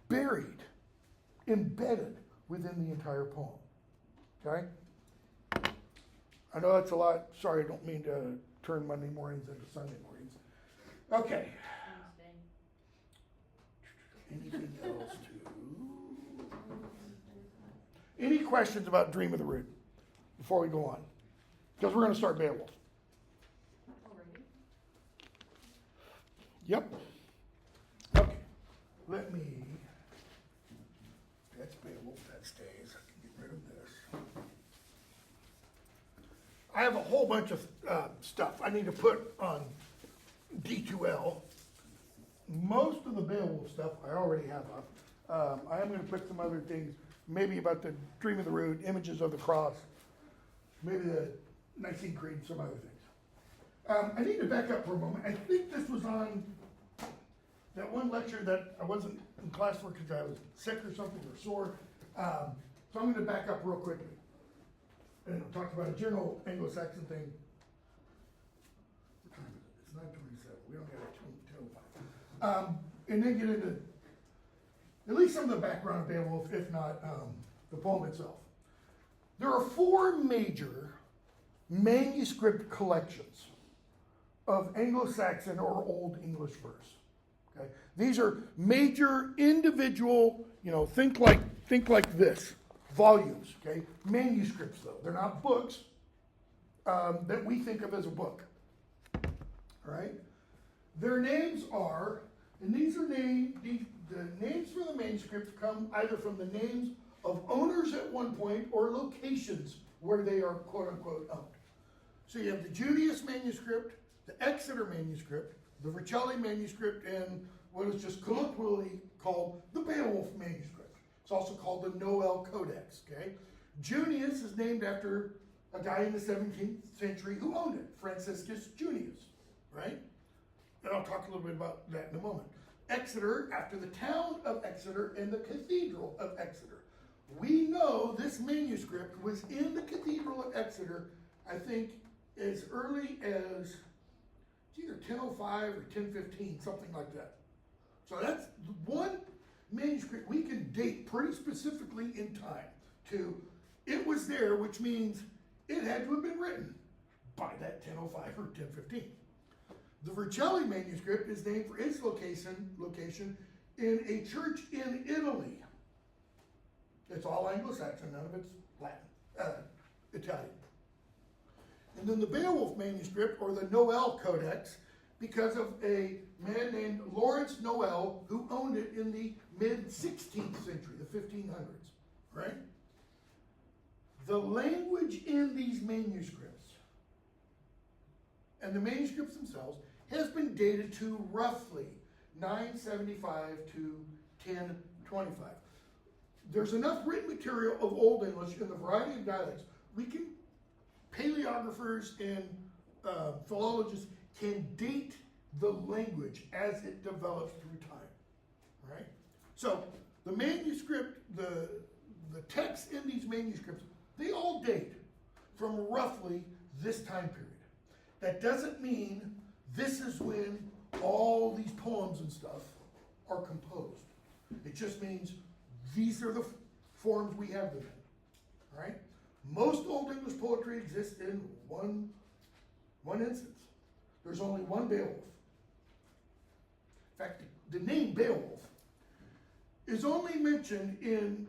buried, embedded within the entire poem. Okay? I know that's a lot. Sorry, I don't mean to turn Monday mornings into Sunday mornings. Okay. Wednesday. Anything else to? Any questions about Dream of the Rood before we go on? Because we're going to start Beowulf. Already? Yep. Okay. Let me. That's Beowulf. That stays. I can get rid of this. I have a whole bunch of stuff I need to put on D2L. Most of the Beowulf stuff I already have up. I am going to put some other things, maybe about the Dream of the Rood, images of the cross, maybe the Nicene Creed, some other things. I need to back up for a moment. I think this was on that one lecture that I wasn't in class for because I was sick or something or sore. So I'm going to back up real quickly. And talk about a general Anglo-Saxon thing. What time is it? It's 9:27. We don't have a 2:05. And then get into at least some of the background of Beowulf, if not the poem itself. There are 4 major manuscript collections of Anglo-Saxon or Old English verse. Okay? These are major individual, think like this. Volumes, okay? Manuscripts, though. They're not books that we think of as a book. All right? Their names are, and these are the names for the manuscripts come either from the names of owners at one point or locations where they are quote-unquote owned. So you have the Junius manuscript, the Exeter manuscript, the Vercelli manuscript, and what is just colloquially called the Beowulf manuscript. It's also called the Noel Codex, okay? Junius is named after a guy in the 17th century who owned it, Franciscus Junius, right? And I'll talk a little bit about that in a moment. Exeter, after the town of Exeter and the cathedral of Exeter. We know this manuscript was in the cathedral of Exeter, I think, as early as it's either 1005 or 1015, something like that. So that's one manuscript we can date pretty specifically in time to it was there, which means it had to have been written by that 1005 or 1015. The Vercelli manuscript is named for its location in a church in Italy. It's all Anglo-Saxon, none of it's Latin, Italian. And then the Beowulf manuscript, or the Noel Codex, because of a man named Lawrence Noel who owned it in the mid-16th century, the 1500s, right? The language in these manuscripts, and the manuscripts themselves, has been dated to roughly 975 to 1025. There's enough written material of Old English in the variety of dialects, paleographers and philologists can date the language as it develops through time, right? So the manuscript, the text in these manuscripts, they all date from roughly this time period. That doesn't mean this is when all these poems and stuff are composed. It just means these are the forms we have them in, right? Most Old English poetry exists in one instance. There's only one Beowulf. In fact, the name Beowulf is only mentioned in,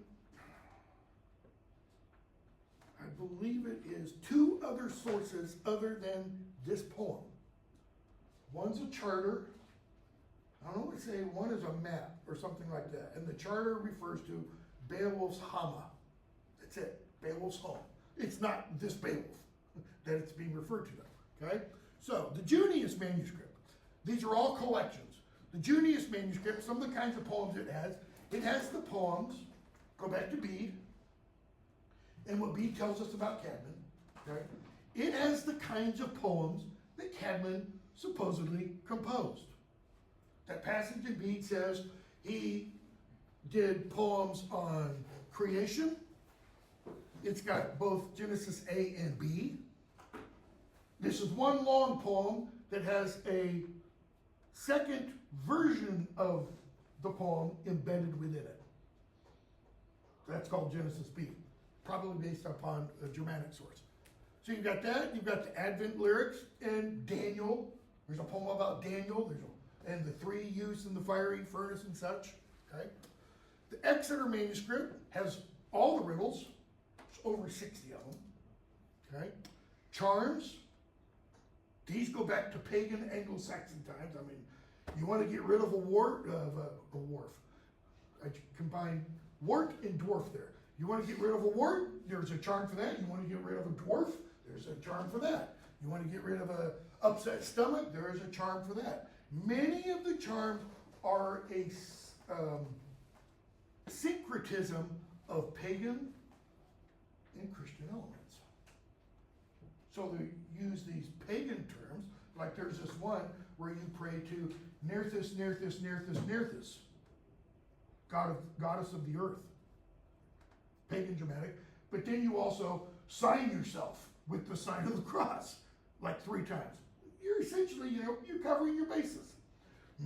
I believe it is 2 other sources other than this poem. One's a charter. I don't know what to say. One is a map or something like that. And the charter refers to Beowulf's Hama. That's it. Beowulf's home. It's not this Beowulf that it's being referred to though, okay? So, the Junius manuscript. These are all collections. The Junius manuscript, some of the kinds of poems it has the poems, go back to Bede, and what Bede tells us about Cadman, okay? It has the kinds of poems that Cadman supposedly composed. That passage in Bede says he did poems on creation. It's got both Genesis A and B. This is one long poem that has a second version of the poem embedded within it. That's called Genesis B, probably based upon a Germanic source. So you've got that, you've got the Advent lyrics, and Daniel. There's a poem about Daniel, and the 3 youths in the fiery furnace and such. Okay. The Exeter manuscript has all the riddles, there's over 60 of them. Okay. Charms, these go back to pagan Anglo-Saxon times. I mean, you want to get rid of a wharf. I combine wart and dwarf there. You want to get rid of a wart, there's a charm for that. You want to get rid of a dwarf, there's a charm for that. You want to get rid of a upset stomach, there is a charm for that. Many of the charms are a syncretism of pagan and Christian elements. So they use these pagan terms, like there's this one where you pray to Nerthus, Nerthus, Nerthus, Nerthus, goddess of the earth. Pagan Germanic. But then you also sign yourself with the sign of the cross, like 3 times. You're essentially, you're covering your bases.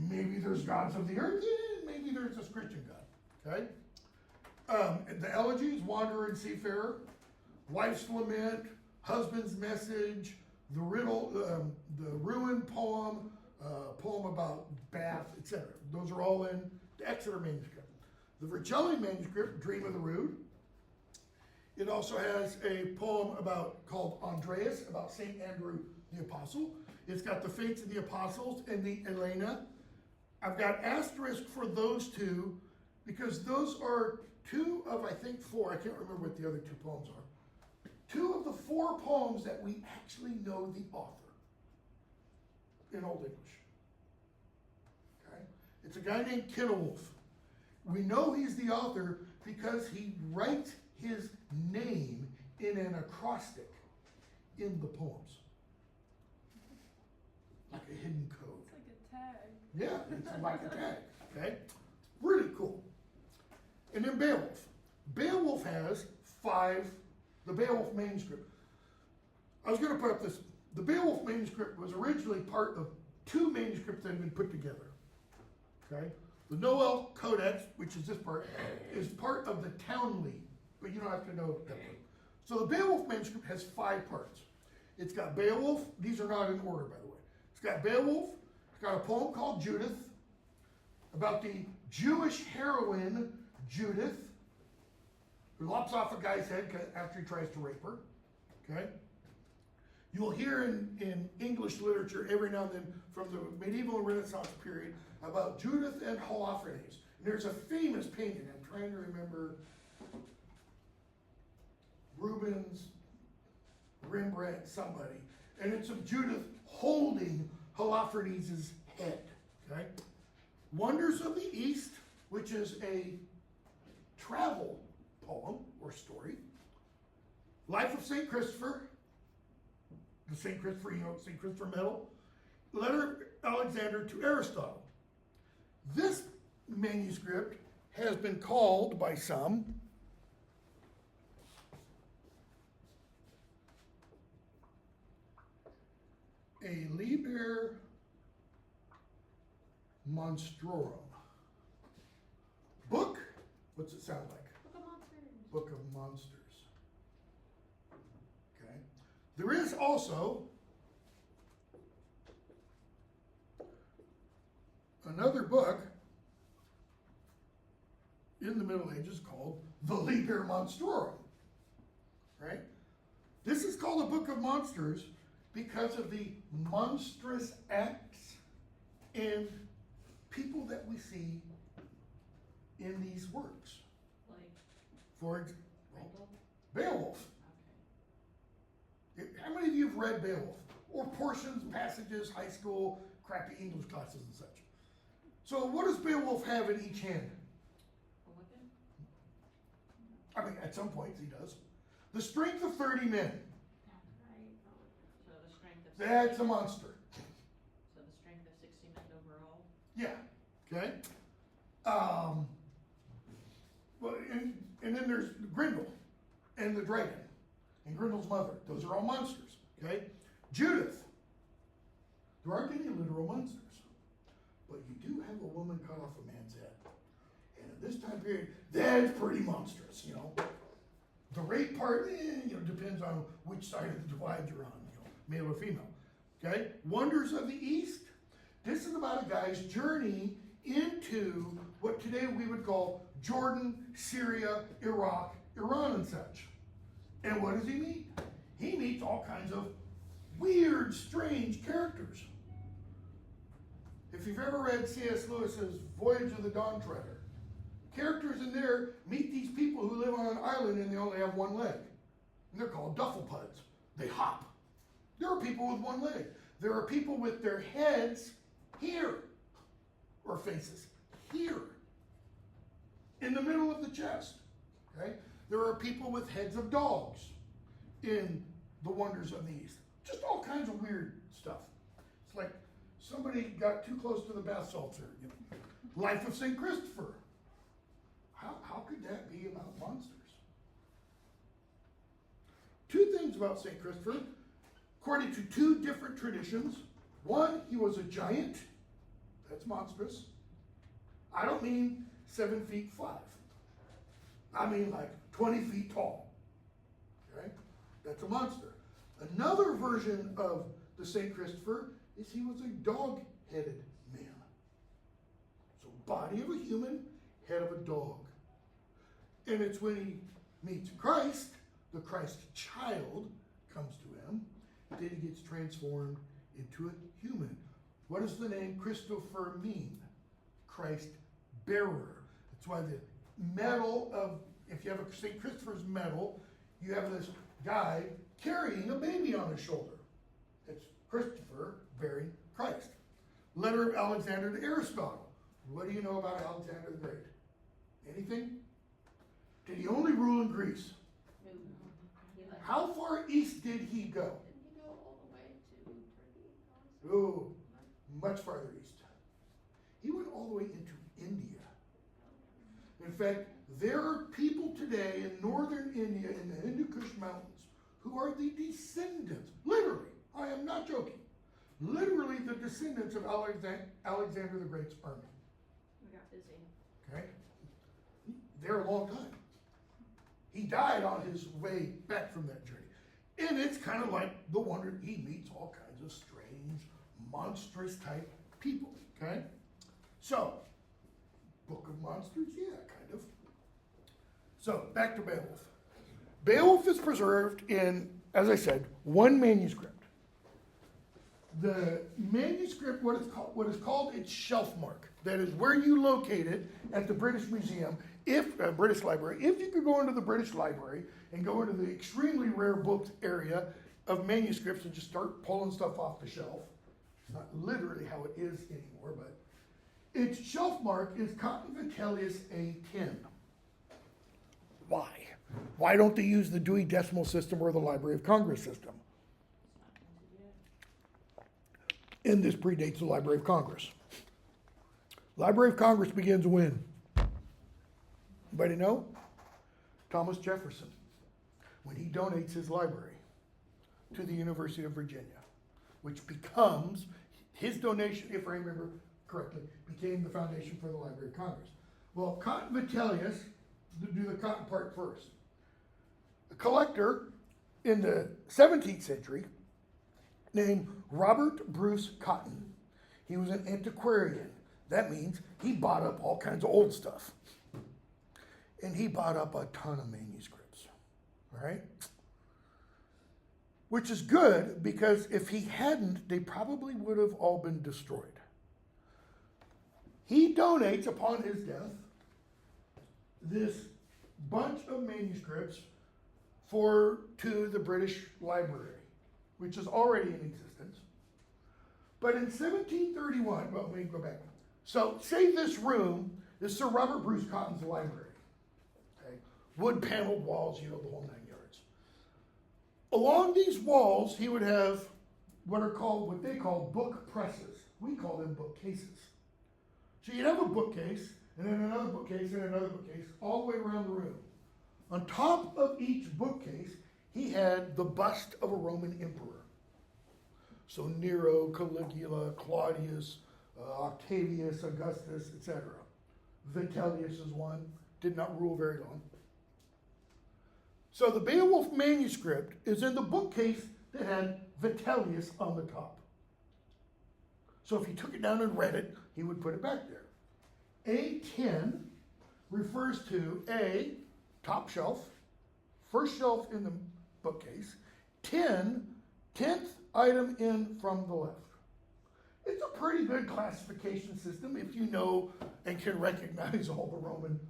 Maybe there's gods of the earth, maybe there's this Christian God, okay? The elegies, Wanderer and Seafarer, Wife's Lament, Husband's Message, the riddle, the Ruin poem, poem about Bath, etc. Those are all in the Exeter manuscript. The Vercelli manuscript, Dream of the Rood. It also has a poem called Andreas, about St. Andrew the Apostle. It's got the Fates of the Apostles and the Elena. I've got asterisk for those 2 because those are 2 of, I think, 4. I can't remember what the other 2 poems are. 2 of the 4 poems that we actually know the author in Old English. Okay? It's a guy named Beowulf. We know he's the author because he writes his name in an acrostic in the poems. Like a hidden code. It's like a tag. Yeah, it's like a tag, okay? Really cool. And then Beowulf. Beowulf has 5, the Beowulf manuscript. I was going to put up this. The Beowulf manuscript was originally part of 2 manuscripts that had been put together, okay? The Noel Codex, which is this part, is part of the Townley, but you don't have to know that one. So the Beowulf manuscript has 5 parts. It's got Beowulf. These are not in order, by the way. It's got Beowulf. It's got a poem called Judith about the Jewish heroine Judith, who lops off a guy's head after he tries to rape her. Okay? You'll hear in English literature every now and then from the medieval and Renaissance period about Judith and Holofernes. And there's a famous painting, I'm trying to remember, Rubens, Rembrandt, somebody, and it's of Judith holding Holofernes' head. Okay? Wonders of the East, which is a travel poem or story. Life of St. Christopher, the St. Christopher, St. Christopher medal. Letter Alexander to Aristotle. This manuscript has been called by some a Liber Monstrorum. Book, what's it sound like? Book of Monsters. Book of Monsters. Okay. There is also another book in the Middle Ages called the Liber Monstrorum. Right? This is called a Book of Monsters because of the monstrous acts and people that we see in these works. Like, For example, Randall? Beowulf. Okay. How many of you have read Beowulf? Or portions, passages, high school, crappy English classes and such. So what does Beowulf have in each hand? A weapon? I mean, at some points he does. The strength of 30 men. Right. So the strength of. That's 60 a men. monster. So the strength of 60 men overall? Yeah, okay? Well, and then there's Grendel and the dragon and Grendel's mother. Those are all monsters, okay? Judith. There aren't any literal monsters, but you do have a woman cut off a man's head. And in this time period, that's pretty monstrous, you know? The rape part, depends on which side of the divide you're on, male or female, okay? Wonders of the East. This is about a guy's journey into what today we would call Jordan, Syria, Iraq, Iran, and such. And what does he meet? He meets all kinds of weird, strange characters. If you've ever read C.S. Lewis's Voyage of the Dawn Treader, characters in there meet these people who live on an island and they only have one leg. And they're called dufflepuds. They hop. There are people with one leg. There are people with their heads here, or faces here, in the middle of the chest. Okay? There are people with heads of dogs in the Wonders of the East. Just all kinds of weird stuff. It's like somebody got too close to the bath salts here. Life of St. Christopher. How could that be about monsters? Two things about St. Christopher. According to two different traditions, one, he was a giant. That's monstrous. I don't mean 7 feet 5. I mean like 20 feet tall. Okay? That's a monster. Another version of the St. Christopher is he was a dog-headed man. So body of a human, head of a dog. And it's when he meets Christ, the Christ child comes to him, that he gets transformed into a human. What does the name Christopher mean? Christ bearer. That's why the medal of, if you have a St. Christopher's medal, you have this guy carrying a baby on his shoulder. It's Christopher bearing Christ. Letter of Alexander to Aristotle. What do you know about Alexander the Great? Anything? Did he only rule in Greece? How far east did he go? Didn't he go all the way to Turkey? Oh, much farther east. He went all the way into India. In fact, there are people today in northern India, in the Hindu Kush Mountains, who are the descendants, literally, I am not joking, literally the descendants of Alexander the Great's army. We got busy. Okay? They're a long time. He died on his way back from that journey. And it's kind of like the wonder, he meets all kinds of strange, monstrous type people. Okay? So, Book of Monsters? Yeah, kind of. So, back to Beowulf. Beowulf is preserved in, as I said, one manuscript. The manuscript, what is called its shelf mark. That is where you locate it at the British Museum, British Library. If you could go into the British Library and go into the extremely rare books area of manuscripts and just start pulling stuff off the shelf. It's not literally how it is anymore, but its shelf mark is Cotton Vitellius A10. Why? Why don't they use the Dewey Decimal System or the Library of Congress system? And this predates the Library of Congress. Library of Congress begins when? Anybody know? Thomas Jefferson, when he donates his library to the University of Virginia, which becomes, his donation, if I remember correctly, became the foundation for the Library of Congress. Well, Cotton Vitellius, do the cotton part first. A collector in the 17th century named Robert Bruce Cotton. He was an antiquarian. That means he bought up all kinds of old stuff. And he bought up a ton of manuscripts, all right? Which is good because if he hadn't, they probably would have all been destroyed. He donates upon his death this bunch of manuscripts to the British Library, which is already in existence. But in 1731, well, let me go back. So say this room is Sir Robert Bruce Cotton's library. Okay? Wood paneled walls, the whole 9 yards. Along these walls, he would have what they call book presses. We call them bookcases. So you'd have a bookcase, and then another bookcase, and another bookcase, all the way around the room. On top of each bookcase, he had the bust of a Roman emperor. So Nero, Caligula, Claudius, Octavius, Augustus, etc. Vitellius is one, did not rule very long. So the Beowulf manuscript is in the bookcase that had Vitellius on the top. So if he took it down and read it, he would put it back there. A10 refers to A, top shelf, first shelf in the bookcase, 10th item in from the left. It's a pretty good classification system if you know and can recognize all the Roman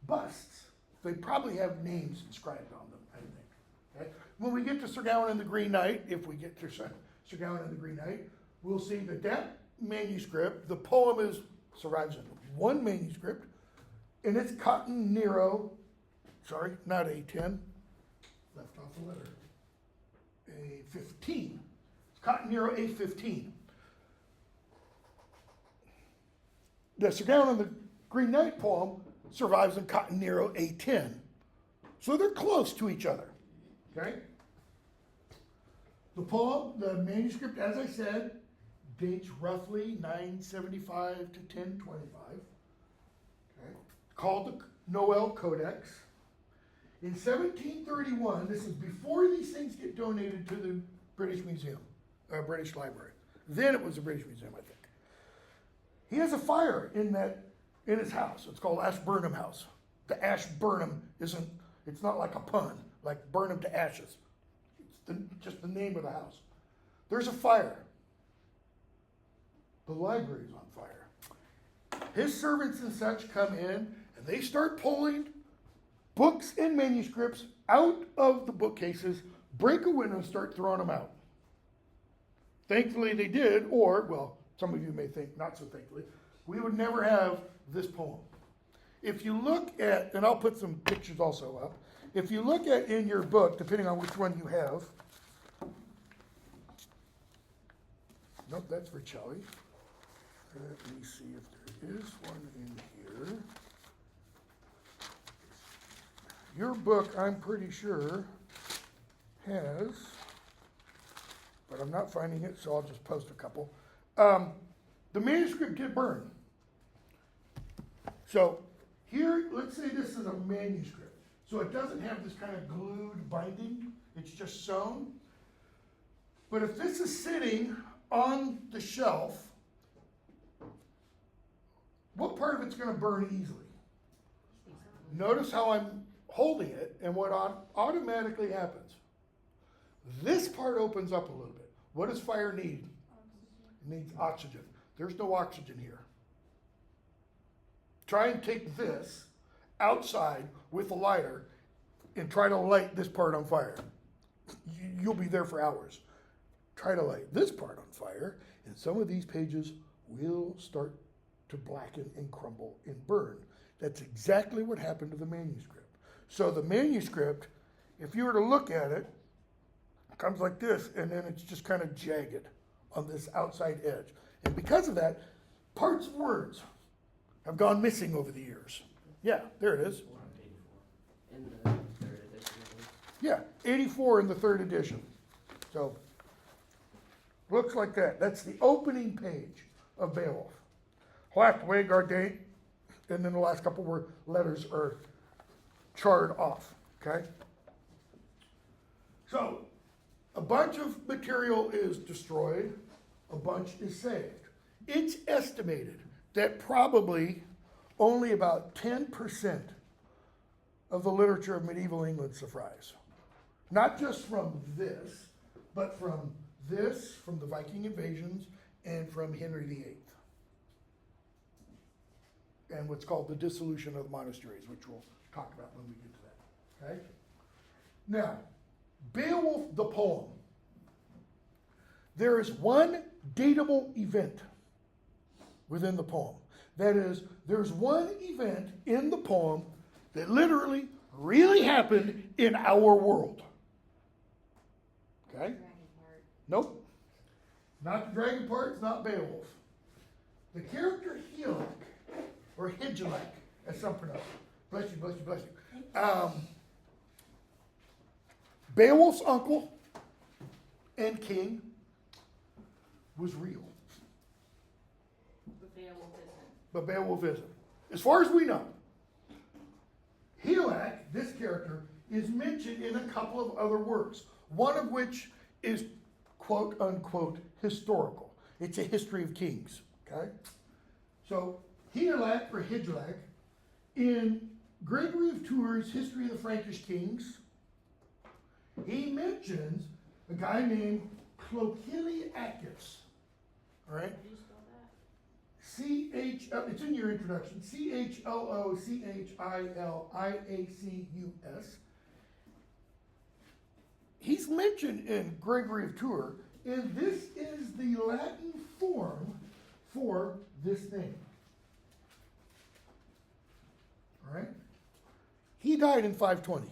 busts. They probably have names inscribed on them, I think. Okay? When we get to Sir Gawain and the Green Knight, if we get to Sir Gawain and the Green Knight, we'll see that manuscript, the poem survives in one manuscript, and it's Cotton Nero, sorry, not A10, left off the letter, A15. It's Cotton Nero A15. The Sir Gawain and the Green Knight poem survives in Cotton Nero A10. So they're close to each other, okay? The poem, the manuscript, as I said, dates roughly 975 to 1025, okay? Called the Noel Codex. In 1731, this is before these things get donated to the British Museum, British Library. Then it was the British Museum, I think. He has a fire in his house. It's called Ashburnham House. The Ashburnham it's not like a pun, like burn him to ashes. It's just the name of the house. There's a fire. The library's on fire. His servants and such come in, and they start pulling books and manuscripts out of the bookcases, break a window, and start throwing them out. Thankfully they did, or, well, some of you may think not so thankfully, we would never have this poem. If you look at, and I'll put some pictures also up, if you look at in your book, depending on which one you have, nope, that's for Shelley. Let me see if there is one in here. Your book, I'm pretty sure, has, but I'm not finding it, so I'll just post a couple. The manuscript did burn. So here, let's say this is a manuscript. So it doesn't have this kind of glued binding. It's just sewn. But if this is sitting on the shelf, what part of it's going to burn easily? Notice how I'm holding it and what automatically happens. This part opens up a little bit. What does fire need? It needs oxygen. There's no oxygen here. Try and take this outside with a lighter and try to light this part on fire. You'll be there for hours. Try to light this part on fire, and some of these pages will start to blacken and crumble and burn. That's exactly what happened to the manuscript. So the manuscript, if you were to look at it, it comes like this, and then it's just kind of jagged on this outside edge. And because of that, parts of words have gone missing over the years. Yeah, there it is. In the third edition, I think. Yeah, 84 in the third edition. So, looks like that. That's the opening page of Beowulf. Hlaftweg, our date, and then the last couple word letters are charred off, okay? So, a bunch of material is destroyed, a bunch is saved. It's estimated that probably only about 10% of the literature of medieval England survives. Not just from this, but from this, from the Viking invasions, and from Henry VIII. And what's called the dissolution of the monasteries, which we'll talk about when we get to that, okay? Now, Beowulf the poem. There is one datable event within the poem. That is, there's one event in the poem that literally really happened in our world. Okay? Nope. Not the dragon part, it's not Beowulf. The character Helic or Higelac, as some pronounce it. Bless you, bless you, bless you. Beowulf's uncle and king was real. But Beowulf isn't. But Beowulf isn't. As far as we know, Higelac, this character, is mentioned in a couple of other works, one of which is quote unquote historical. It's a history of kings, okay? So Higelac or Higelac, in Gregory of Tours' History of the Frankish Kings, he mentions a guy named Clochiliacus, all right? How do you spell that? It's in your introduction, Chlociliacus. He's mentioned in Gregory of Tours, and this is the Latin form for this name. All right? He died in 520.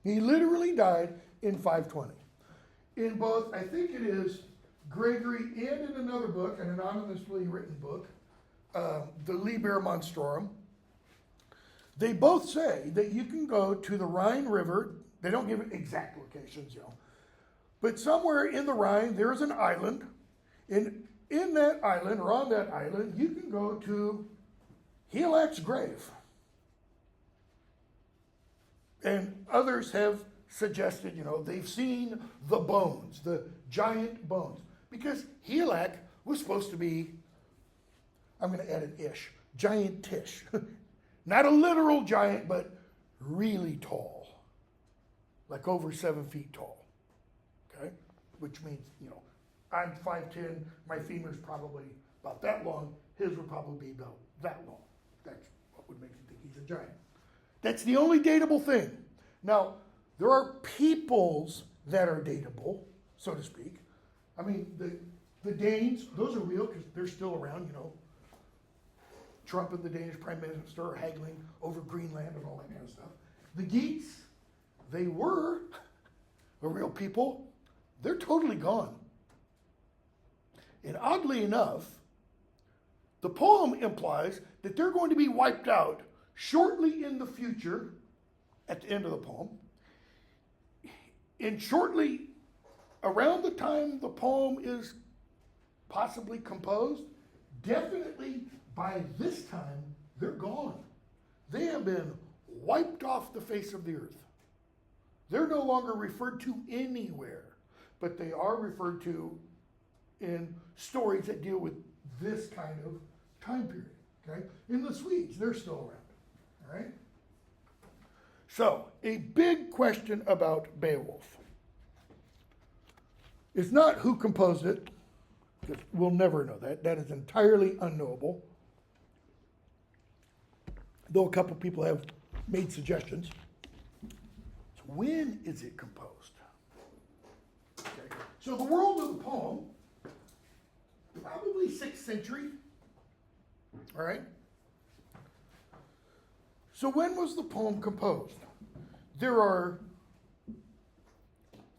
He literally died in 520. In both, I think it is Gregory and in another book, an anonymously written book, the Liber Monstrorum, they both say that you can go to the Rhine River. They don't give exact locations, but somewhere in the Rhine, there is an island. In that island, or on that island, you can go to Higelac's grave. And others have suggested, they've seen the bones, the giant bones. Because Higelac was supposed to be, I'm going to add an ish, giantish. Not a literal giant, but really tall. Like over 7 feet tall. Okay? Which means, I'm 5'10", my femur's probably about that long, his would probably be about that long. That's what would make you think he's a giant. That's the only dateable thing. Now, there are peoples that are dateable, so to speak. I mean, the Danes, those are real because they're still around, Trump and the Danish Prime Minister are haggling over Greenland and all that kind of stuff. The Geats, they were a real people. They're totally gone. And oddly enough, the poem implies that they're going to be wiped out shortly in the future, at the end of the poem, and shortly around the time the poem is possibly composed, definitely by this time, they're gone. They have been wiped off the face of the earth. They're no longer referred to anywhere, but they are referred to in stories that deal with this kind of time period, okay? In the Swedes, they're still around, all right? So, a big question about Beowulf is not who composed it, because we'll never know that. That is entirely unknowable. Though a couple people have made suggestions. So when is it composed? Okay. So the world of the poem, probably 6th century. All right? So when was the poem composed? There are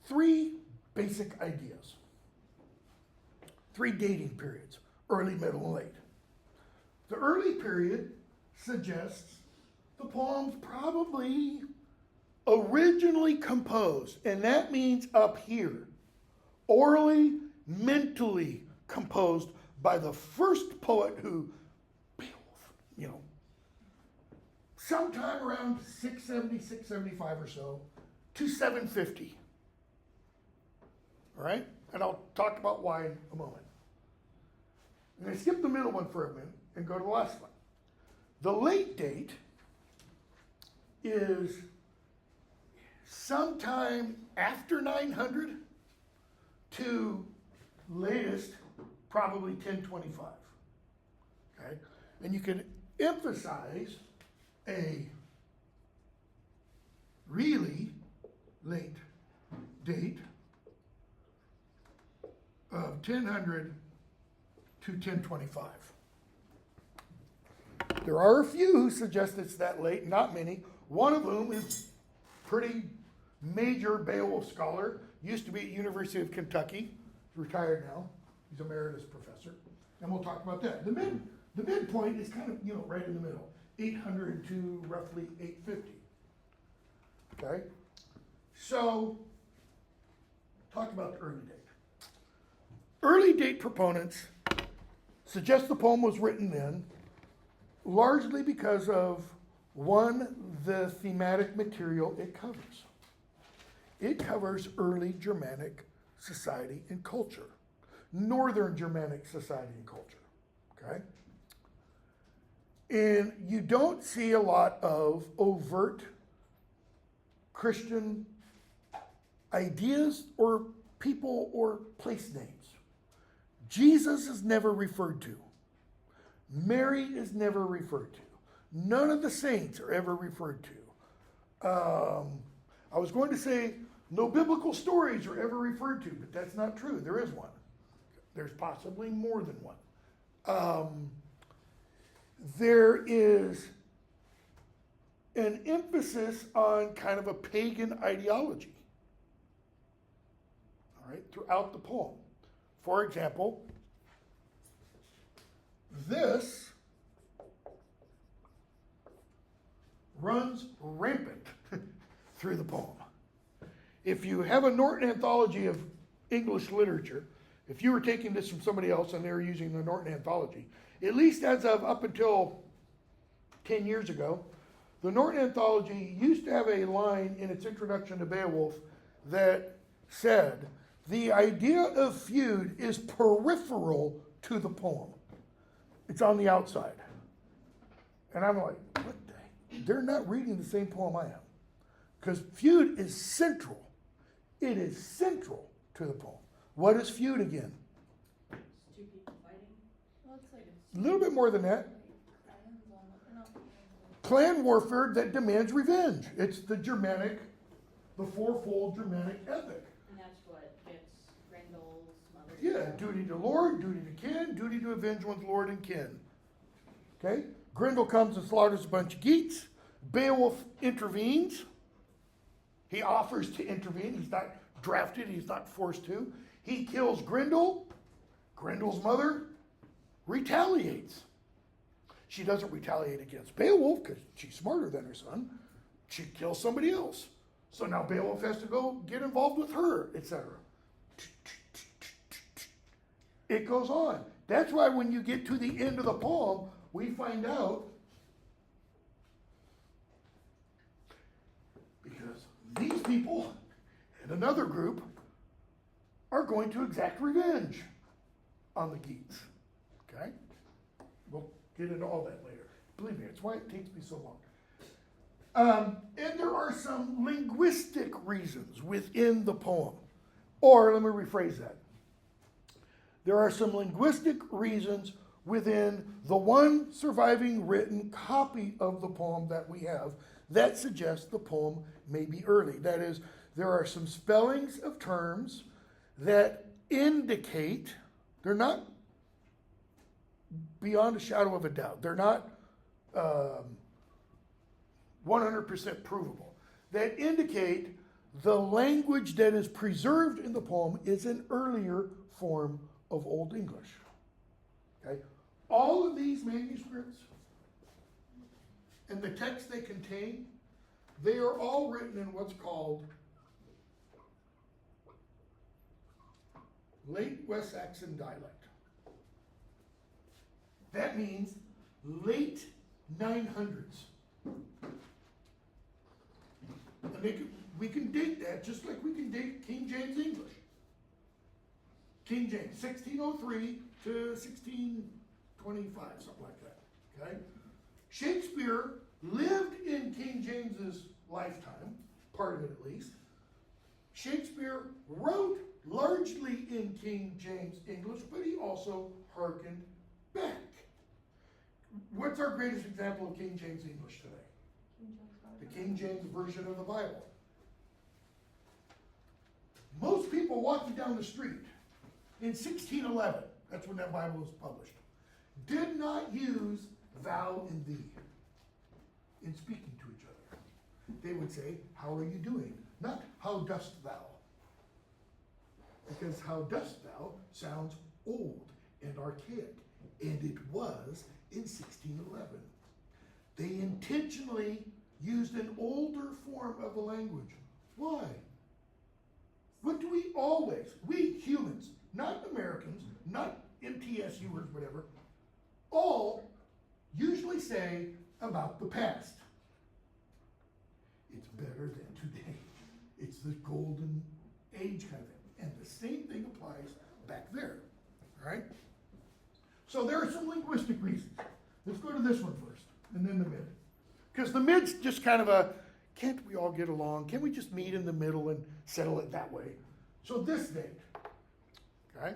3 basic ideas. 3 dating periods, early, middle, and late. The early period suggests the poem's probably originally composed, and that means up here, orally, mentally composed by the first poet who, Beowulf, sometime around 670, 675 or so, to 750. All right? And I'll talk about why in a moment. I'm going to skip the middle one for a minute and go to the last one. The late date is sometime after 900 to latest, probably 1025. Okay? And you can emphasize a really late date of 1000 to 1025. There are a few who suggest it's that late, not many. One of whom is pretty major Beowulf scholar, used to be at University of Kentucky, retired now. He's emeritus professor. And we'll talk about that. The The midpoint is kind of, right in the middle, 800 to roughly 850. Okay? So, talk about the early date. Early date proponents suggest the poem was written then, largely because of, one, the thematic material it covers. It covers early Germanic society and culture, Northern Germanic society and culture, okay? And you don't see a lot of overt Christian ideas or people or place names. Jesus is never referred to. Mary is never referred to. None of the saints are ever referred to. I was going to say no biblical stories are ever referred to, but that's not true. There is one. There's possibly more than one. There is an emphasis on kind of a pagan ideology, all right, throughout the poem. For example, this runs rampant through the poem. If you have a Norton anthology of English literature, if you were taking this from somebody else and they were using the Norton anthology, at least as of up until 10 years ago, the Norton anthology used to have a line in its introduction to Beowulf that said, the idea of feud is peripheral to the poem. It's on the outside. And I'm like, what the? They're not reading the same poem I am. Because feud is central. It is central to the poem. What is feud again? It's two people fighting. Well, it's like A little bit more than that. Clan warfare that demands revenge. It's the Germanic, the fourfold Germanic ethic. and that's what gets Grendel's mother. Yeah, duty to Lord, duty to kin, duty to avenge one's Lord and kin. Okay? Grendel comes and slaughters a bunch of Geats. Beowulf intervenes. He offers to intervene. He's not drafted. He's not forced to. He kills Grendel. Grendel's mother retaliates. She doesn't retaliate against Beowulf because she's smarter than her son. She kills somebody else. So now Beowulf has to go get involved with her, etc. It goes on. That's why when you get to the end of the poem, we find out, because these people and another group are going to exact revenge on the Geats. Okay? We'll get into all that later. Believe me, it's why it takes me so long. And there are some linguistic reasons within the poem. Or let me rephrase that. There are some linguistic reasons within the one surviving written copy of the poem that we have that suggests the poem may be early. That is, there are some spellings of terms that indicate, they're not beyond a shadow of a doubt, they're not 100% provable, that indicate the language that is preserved in the poem is an earlier form of Old English. Okay? All of these manuscripts and the text they contain, they are all written in what's called late West Saxon dialect. That means late 900s. And we can date that just like we can date King James English. King James, 1603 to 1625, something like that. Okay? Shakespeare lived in King James's lifetime, part of it at least. Shakespeare wrote largely in King James English, but he also hearkened back. What's our greatest example of King James English today? The King James Version of the Bible. Most people walking down the street in 1611, that's when that Bible was published, did not use thou and thee in speaking to each other. They would say, how are you doing? Not how dost thou. Because how dost thou sounds old and archaic. And it was in 1611. They intentionally used an older form of the language. Why? What do we humans, not Americans, not MTSUers, whatever, all usually say about the past? It's better than today. It's the golden age kind of thing. And the same thing applies back there. All right? So there are some linguistic reasons. Let's go to this one first, and then the mid. Because the mid's just kind of a, can't we all get along? Can we just meet in the middle and settle it that way? So this date, okay?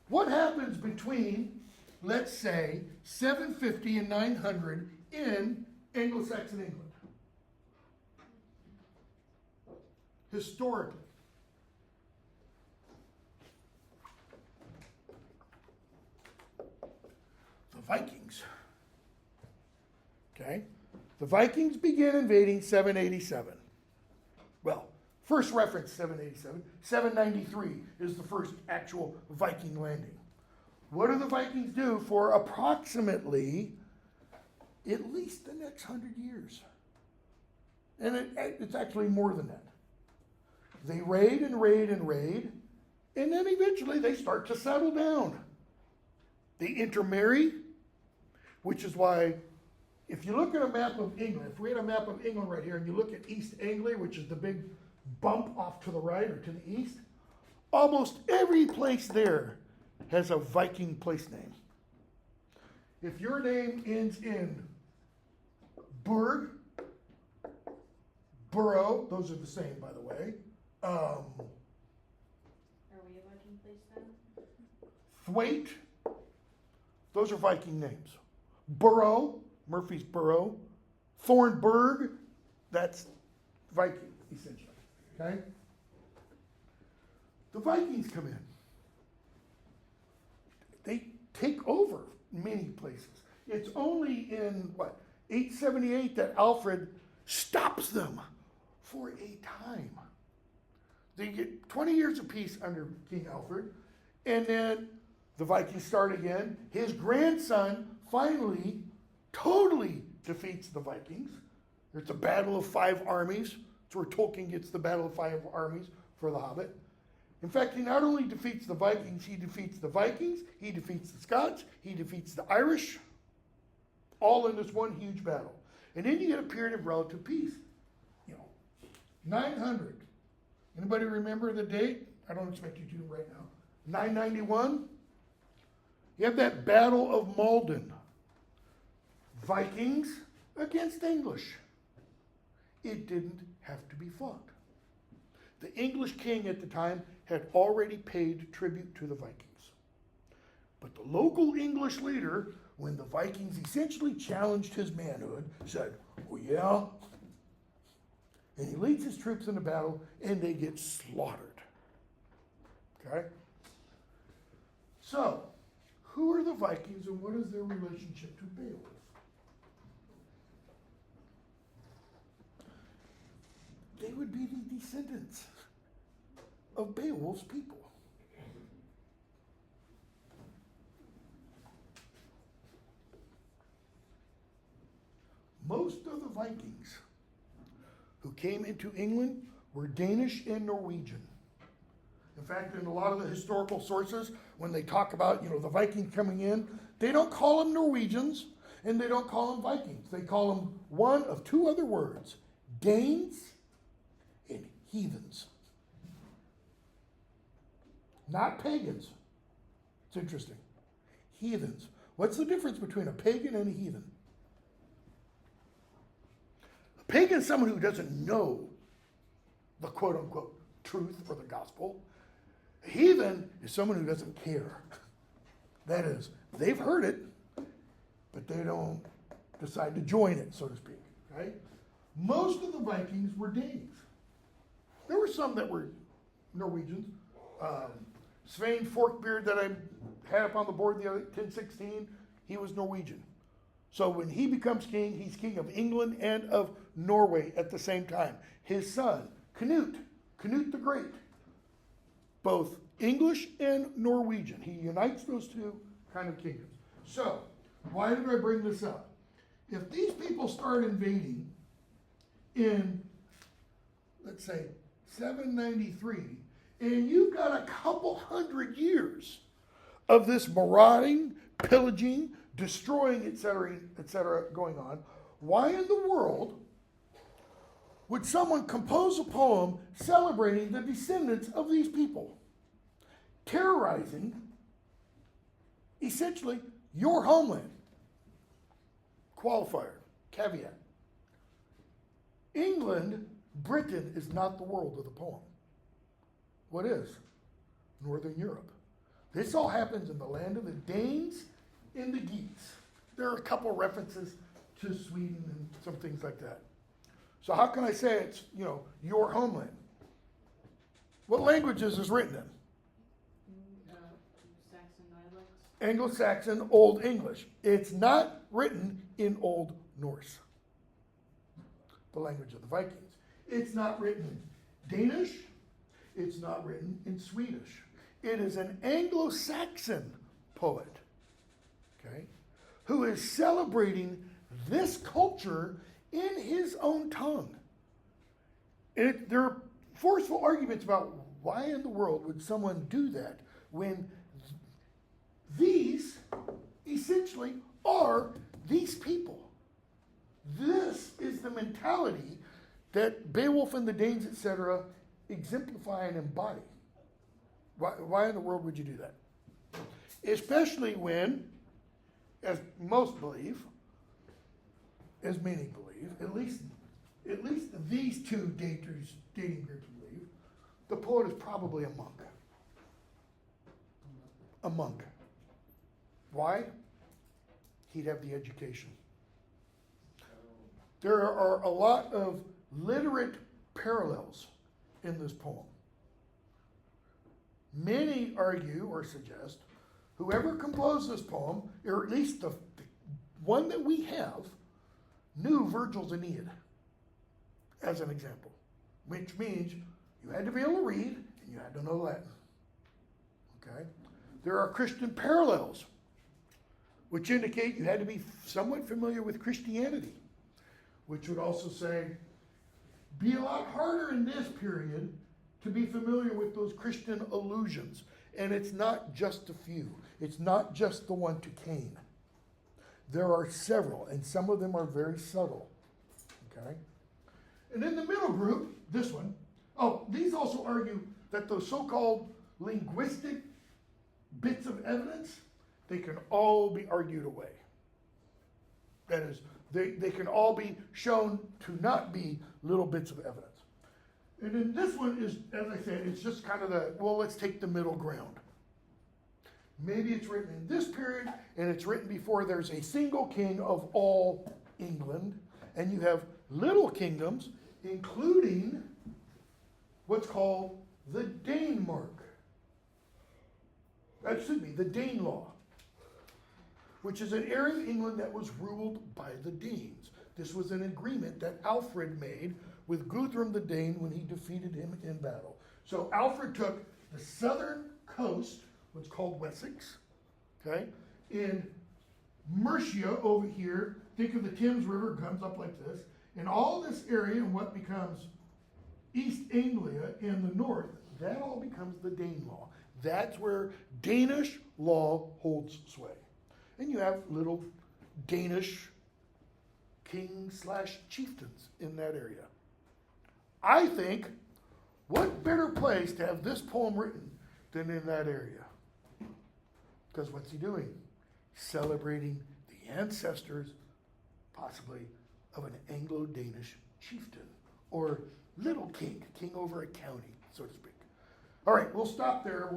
What happens between, let's say, 750 and 900 in Anglo-Saxon England? Historically. The Vikings. Okay? The Vikings begin invading 787. Well, first reference 787. 793 is the first actual Viking landing. What do the Vikings do for approximately at least the next 100 years? And it's actually more than that. They raid and raid and raid, and then eventually they start to settle down. They intermarry, which is why, if you look at a map of England, if we had a map of England right here, and you look at East Anglia, which is the big bump off to the right or to the east, almost every place there has a Viking place name. If your name ends in Burg, Borough, those are the same, by the way. Are we a Viking place then? Thwaite, those are Viking names. Borough, Murphy's Borough. Thornburg, that's Viking, essentially. Okay? The Vikings come in. They take over many places. It's only in, 878 that Alfred stops them for a time. They get 20 years of peace under King Alfred, and then the Vikings start again. His grandson finally totally defeats the Vikings. It's a battle of 5 armies. That's where Tolkien gets the battle of 5 armies for The Hobbit. In fact, he not only defeats the Vikings, he defeats the Scots, he defeats the Irish, all in this one huge battle. And then you get a period of relative peace. 900. Anybody remember the date? I don't expect you to right now. 991. You have that Battle of Malden. Vikings against English. It didn't have to be fought. The English king at the time had already paid tribute to the Vikings. But the local English leader, when the Vikings essentially challenged his manhood, said, "Oh yeah?" And he leads his troops into battle, and they get slaughtered. Okay? So, who are the Vikings, and what is their relationship to Beowulf? They would be the descendants of Beowulf's people. Most of the Vikings who came into England were Danish and Norwegian. In fact, in a lot of the historical sources, when they talk about, the Vikings coming in, they don't call them Norwegians and they don't call them Vikings. They call them one of 2 other words, Danes and heathens. Not pagans. It's interesting. Heathens. What's the difference between a pagan and a heathen? A pagan is someone who doesn't know the quote-unquote truth or the gospel. A heathen is someone who doesn't care. That is, they've heard it, but they don't decide to join it, so to speak. Right? Most of the Vikings were Danes. There were some that were Norwegians. Svein Forkbeard that I had up on the board the other 1016, he was Norwegian. So when he becomes king, he's king of England and of Norway at the same time. His son, Canute the Great, both English and Norwegian. He unites those 2 kind of kingdoms. So Why did I bring this up? If these people start invading in, let's say, 793, and you've got a couple hundred years of this marauding, pillaging, destroying, etc., going on, why in the world would someone compose a poem celebrating the descendants of these people, terrorizing, essentially, your homeland? Qualifier, caveat. England, Britain is not the world of the poem. What is? Northern Europe. This all happens in the land of the Danes and the Geats. There are a couple references to Sweden and some things like that. So how can I say it's, your homeland? What languages is written in? Saxon dialects. Anglo-Saxon, Old English. It's not written in Old Norse, the language of the Vikings. It's not written in Danish. It's not written in Swedish. It is an Anglo-Saxon poet, okay, who is celebrating this culture in his own tongue. There are forceful arguments about why in the world would someone do that when these essentially are these people. This is the mentality that Beowulf and the Danes, etc., exemplify and embody. Why in the world would you do that? Especially when, as most believe, as many believe, at least these two dating groups believe, the poet is probably a monk. A monk. Why? He'd have the education. There are a lot of literate parallels in this poem. Many argue or suggest whoever composed this poem, or at least the one that we have, knew Virgil's Aeneid, as an example, which means you had to be able to read and you had to know Latin. Okay? There are Christian parallels, which indicate you had to be somewhat familiar with Christianity, which would also say, be a lot harder in this period to be familiar with those Christian allusions. And it's not just a few. It's not just the one to Cain. There are several, and some of them are very subtle. Okay? And in the middle group, this one, these also argue that those so-called linguistic bits of evidence, they can all be argued away. That is, they can all be shown to not be little bits of evidence. And then this one is, as I said, it's just kind of let's take the middle ground. Maybe it's written in this period, and it's written before there's a single king of all England, and you have little kingdoms, including what's called the Danemark. The Danelaw, which is an area of England that was ruled by the Danes. This was an agreement that Alfred made with Guthrum the Dane when he defeated him in battle. So Alfred took the southern coast, what's called Wessex, okay, in Mercia over here, think of the Thames River, comes up like this, and all this area in what becomes East Anglia in the north, that all becomes the Danelaw. That's where Danish law holds sway. And you have little Danish kings/chieftains in that area. I think, what better place to have this poem written than in that area? Because what's he doing? Celebrating the ancestors, possibly, of an Anglo-Danish chieftain, or little king over a county, so to speak. All right, we'll stop there.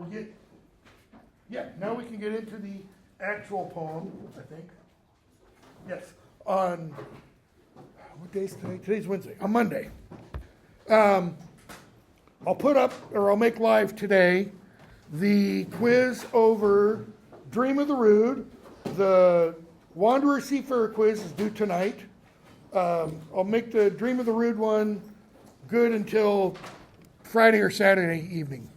Now we can get into the actual poem, I think. Yes, on, what day is today? Today's Wednesday, on Monday. I'll put up, or I'll make live today, the quiz over Dream of the Rood. The Wanderer Seafarer quiz is due tonight. I'll make the Dream of the Rood one good until Friday or Saturday evening.